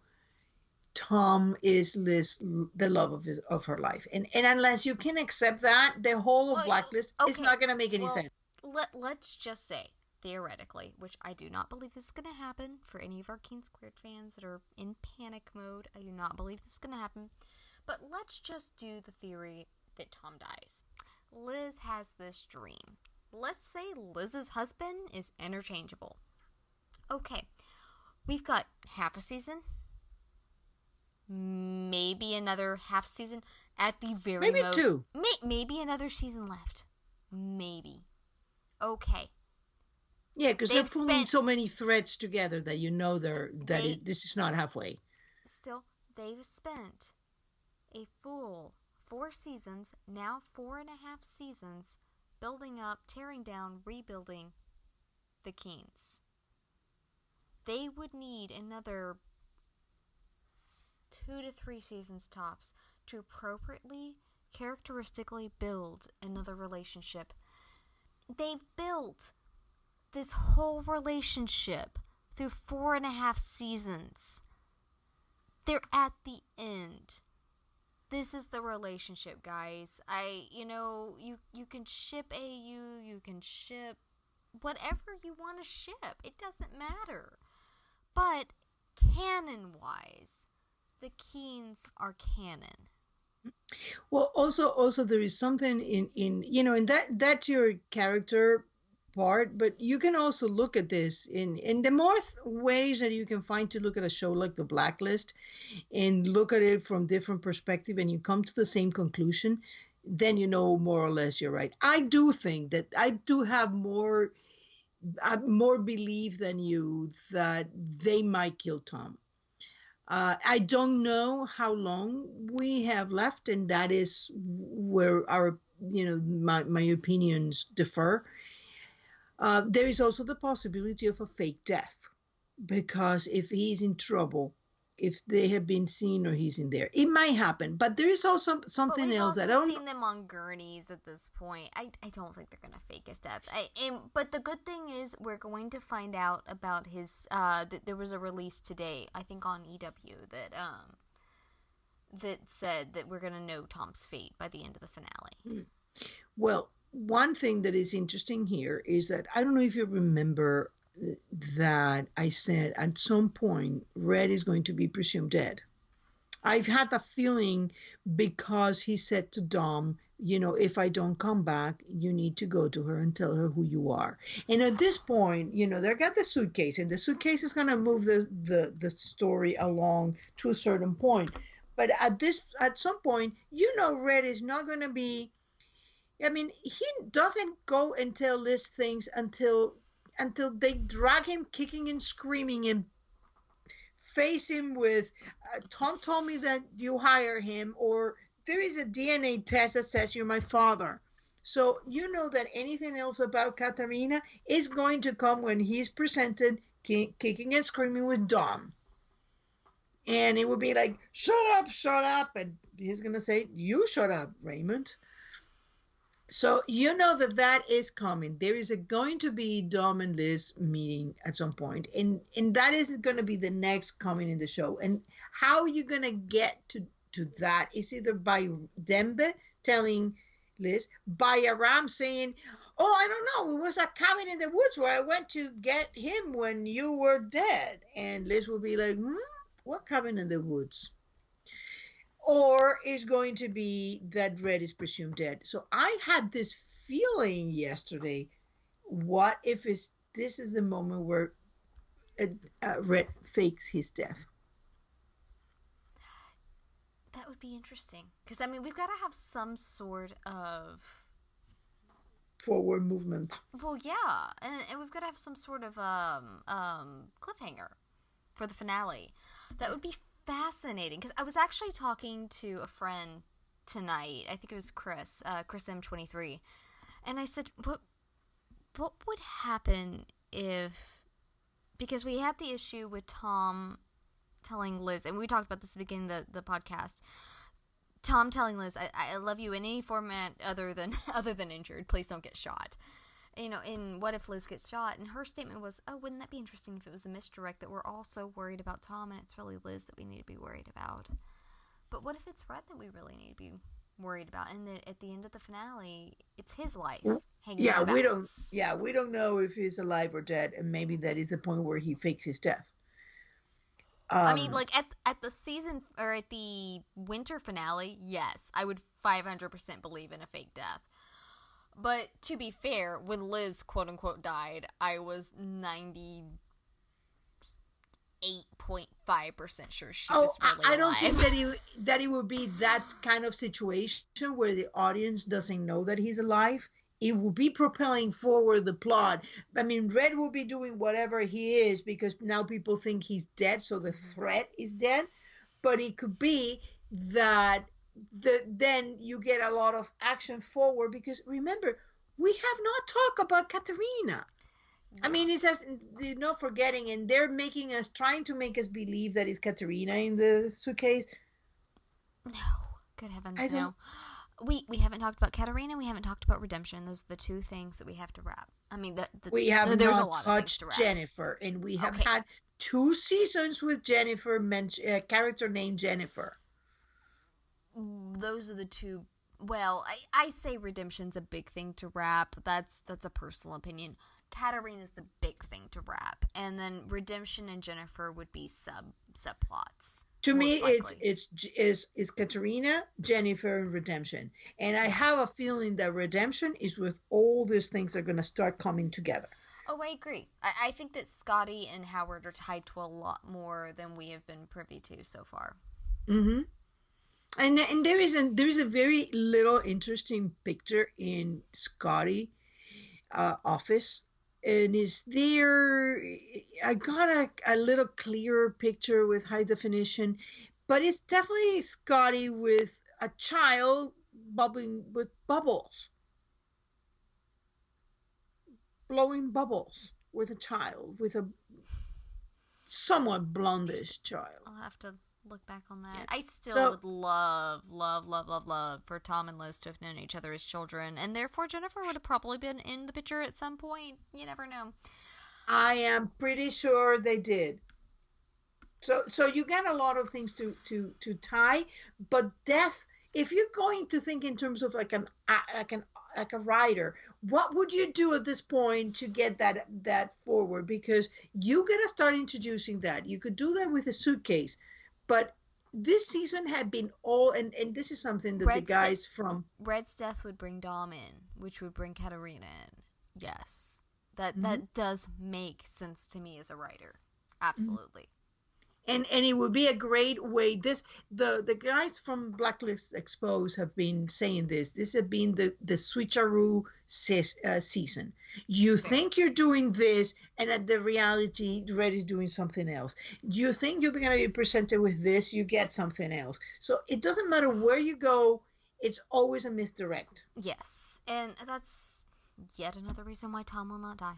Tom is Liz, the love of her life, and unless you can accept that, the whole of Blacklist is not going to make any sense. Let's just say, theoretically, which I do not believe this is going to happen for any of our Keene Squared fans that are in panic mode. I do not believe this is going to happen. But let's just do the theory that Tom dies. Liz has this dream. Let's say Liz's husband is interchangeable. Okay, we've got half a season, maybe another half season, at the very most. Maybe two. Maybe another season left. Maybe. Okay. Yeah, because they're pulling so many threads together that this is not halfway. Still, they've spent a full 4 seasons, now 4.5 seasons, building up, tearing down, rebuilding the Keenes. They would need another 2 to 3 seasons tops to appropriately, characteristically build another relationship. They've built this whole relationship through 4.5 seasons. They're at the end. This is the relationship, guys. You can ship AU, you can ship whatever you want to ship. It doesn't matter. But canon-wise, the Keenes are canon. Well, also there is something in that's your character part, but you can also look at this in the more ways that you can find to look at a show like The Blacklist and look at it from different perspective, and you come to the same conclusion, then more or less you're right. I do think that I do have more belief than you that they might kill Tom. I don't know how long we have left, and that is where our my opinions differ. There is also the possibility of a fake death, because if he's in trouble, if they have been seen or he's in there, it might happen. But there is also something else that I don't. We've seen them on gurneys at this point. I don't think they're gonna fake his death. But the good thing is we're going to find out about his. There was a release today, I think on EW, that said that we're gonna know Tom's fate by the end of the finale. Well, one thing that is interesting here is that I don't know if you remember that I said at some point Red is going to be presumed dead. I've had the feeling because he said to Dom, if I don't come back, you need to go to her and tell her who you are. And at this point, they got the suitcase, and the suitcase is going to move the story along to a certain point. But at some point, Red is not going to be. I mean, he doesn't go and tell Liz things until they drag him kicking and screaming and face him with, Tom told me that you hire him, or there is a DNA test that says you're my father. So that anything else about Katarina is going to come when he's presented kicking and screaming with Dom. And it would be like, shut up. And he's going to say, you shut up, Raymond. So you know that is coming. There is going to be Dom and Liz meeting at some point, and that is going to be the next coming in the show. And how you going to get to that is either by Dembe telling Liz, by Aram saying, "Oh, I don't know. It was a cabin in the woods where I went to get him when you were dead," and Liz will be like, "What cabin in the woods?" Or is going to be that Red is presumed dead. So I had this feeling yesterday. What if this is the moment where Red fakes his death? That would be interesting. Because, I mean, we've got to have some sort of forward movement. Well, yeah. And we've got to have some sort of cliffhanger for the finale. That would be fascinating. Because I was actually talking to a friend tonight. I think it was Chris M23. And I said, what would happen if... Because we had the issue with Tom telling Liz, and we talked about this at the beginning of the podcast. Tom telling Liz, I love you in any format other than injured. Please don't get shot. You know, in What If Liz Gets Shot? And her statement was, oh, wouldn't that be interesting if it was a misdirect, that we're all so worried about Tom and it's really Liz that we need to be worried about. But what if it's Red that we really need to be worried about, and that at the end of the finale it's his life hanging in the balance? We don't know if he's alive or dead, and maybe that is the point where he fakes his death. I mean, like, at the season, or at the winter finale, yes, I would 500% believe in a fake death. But to be fair, when Liz, quote-unquote, died, I was 98.5% sure she was really alive. I don't think that it would be that kind of situation where the audience doesn't know that he's alive. It will be propelling forward the plot. I mean, Red will be doing whatever he is because now people think he's dead, so the threat is dead. But it could be that then you get a lot of action forward because, remember, we have not talked about Katerina. Yeah. I mean, it's just, they're not forgetting, and they're trying to make us believe that it's Katerina in the suitcase. No, good heavens, no. We haven't talked about Katerina. We haven't talked about redemption. Those are the two things that we have to wrap. I mean, we have there's not a lot touched of things to wrap. Jennifer, and we have had 2 seasons with Jennifer, character named Jennifer. Those are the two. Well, I say redemption's a big thing to wrap. That's a personal opinion. Katerina's the big thing to wrap, and then redemption and Jennifer would be subplots. To me, it's Katerina, Jennifer, and redemption. And I have a feeling that redemption is with all these things that are going to start coming together. Oh, I agree. I think that Scotty and Howard are tied to a lot more than we have been privy to so far. Mm-hmm. And there is a very little interesting picture in Scotty office. And is there, I got a little clearer picture with high definition, but it's definitely Scotty with a child bubbling with bubbles. Blowing bubbles with a child, with a somewhat blondish child. I'll have to look back on that. Yeah. I still would love for Tom and Liz to have known each other as children, and therefore Jennifer would have probably been in the picture at some point. You never know. I am pretty sure they did. So you got a lot of things to tie, but death. If you're going to think in terms of like a writer, what would you do at this point to get that forward? Because you gotta start introducing that. You could do that with a suitcase. But this season had been all, and this is something that the guys from... Red's death would bring Dom in, which would bring Katerina in. Yes. That does make sense to me as a writer. Absolutely. And it would be a great way. The guys from Blacklist Exposed have been saying this. This has been the switcheroo season. You think you're doing this, and at the reality, Red is doing something else. You think you're going to be presented with this, you get something else. So it doesn't matter where you go, it's always a misdirect. Yes, and that's yet another reason why Tom will not die.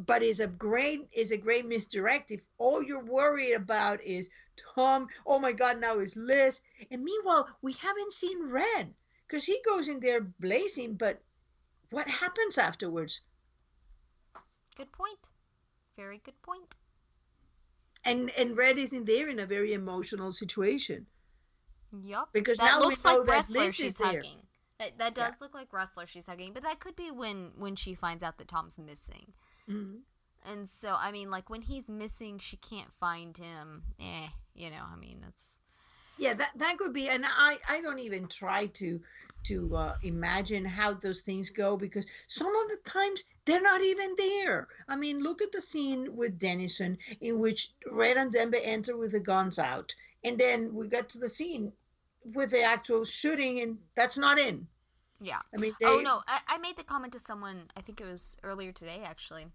But it's a great misdirect if all you're worried about is Tom. Oh my God, now it's Liz. And meanwhile, we haven't seen Red. because he goes in there blazing, but what happens afterwards? Good point. Very good point. And Red is in there in a very emotional situation. Yup. Because That now we looks know like that wrestler Liz is she's there. hugging. That Yeah. does look like wrestler she's hugging, but that could be when she finds out that Tom's missing. Mm-hmm. And so, I mean, like, when he's missing, she can't find him. I mean, that's... Yeah, that could be, and I don't even try to imagine how those things go, because some of the times they're not even there. I mean, look at the scene with Dennison in which Red and Dembe enter with the guns out, and then we get to the scene with the actual shooting, and that's not in. Yeah. I mean, Oh, they no, I made the comment to someone, I think it was earlier today, actually.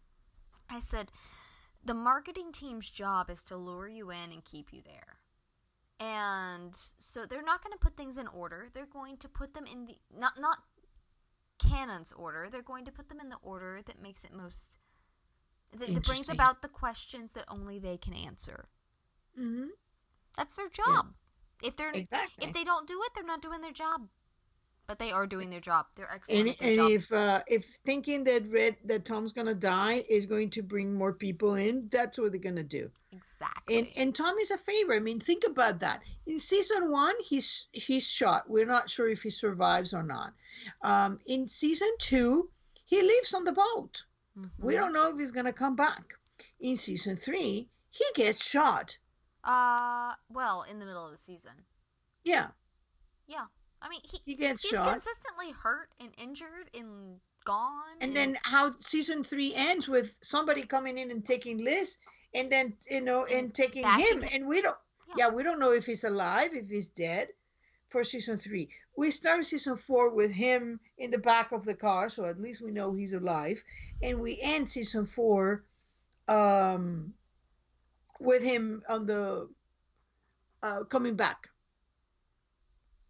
I said, the marketing team's job is to lure you in and keep you there. And so they're not going to put things in order. They're going to put them in the not canon's order. They're going to put them in the order that makes it most that brings about the questions that only they can answer. Mm-hmm. That's their job. Yeah. If they don't do it, they're not doing their job. But they are doing their job. They're And excellent at their job. if thinking that Tom's gonna die is going to bring more people in, that's what they're gonna do. Exactly. And Tom is a favor. I mean, think about that. In season 1, he's shot. We're not sure if he survives or not. In season 2, he lives on the boat. Mm-hmm. We don't know if he's gonna come back. In season 3, he gets shot. Well, in the middle of the season. Yeah. Yeah. I mean, he gets he's shot. Consistently hurt and injured and gone. And then how season 3 ends with somebody coming in and taking Liz, and then and taking him, and we don't. Yeah, we don't know if he's alive, if he's dead. For season 3, we start season 4 with him in the back of the car, so at least we know he's alive, and we end season 4 with him on the coming back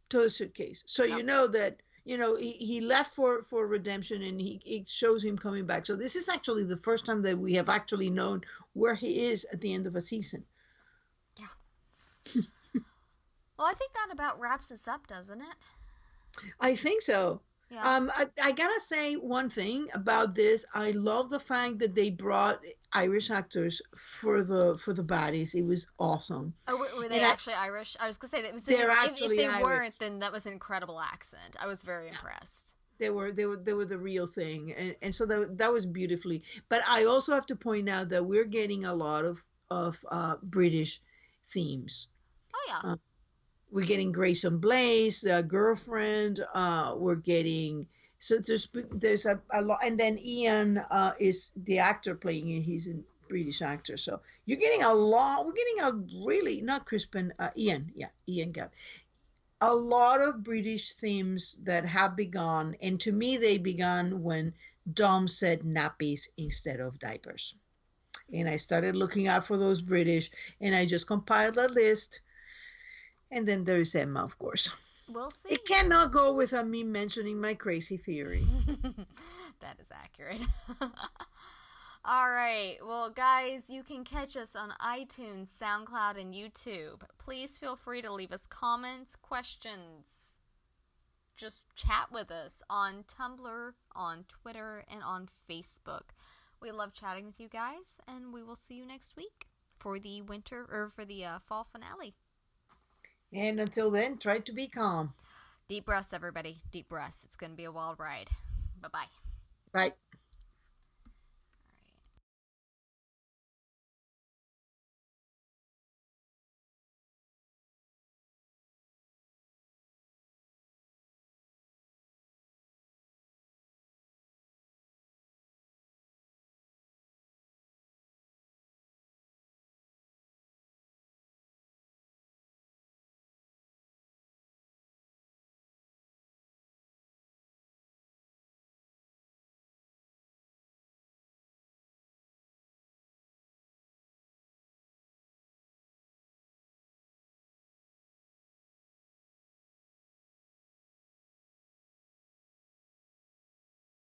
to the suitcase. So you know that he left for redemption, and it shows him coming back. So this is actually the first time that we have actually known where he is at the end of a season. Yeah. Well, I think that about wraps us up, doesn't it? I think so. Yeah. I gotta say one thing about this. I love the fact that they brought Irish actors for the baddies. It was awesome. Oh, were they actually Irish? I was gonna say that was. They're actually if they Irish. weren't, then that was an incredible accent. I was very impressed. They were the real thing, and so that was beautifully. But I also have to point out that we're getting a lot of British themes. Oh yeah. We're getting Grayson Blaze, girlfriend. We're getting there's a lot, and then Ian is the actor playing it. He's a British actor, so you're getting a lot. We're getting a really not Crispin, Ian. Yeah, Ian Gav. A lot of British themes that have begun, and to me they began when Dom said nappies instead of diapers, and I started looking out for those British, and I just compiled a list. And then there is Emma, of course. We'll see. It cannot go without me mentioning my crazy theory. That is accurate. All right. Well, guys, you can catch us on iTunes, SoundCloud, and YouTube. Please feel free to leave us comments, questions. Just chat with us on Tumblr, on Twitter, and on Facebook. We love chatting with you guys, and we will see you next week for the fall finale. And until then, try to be calm. Deep breaths, everybody. Deep breaths. It's going to be a wild ride. Bye-bye. Bye.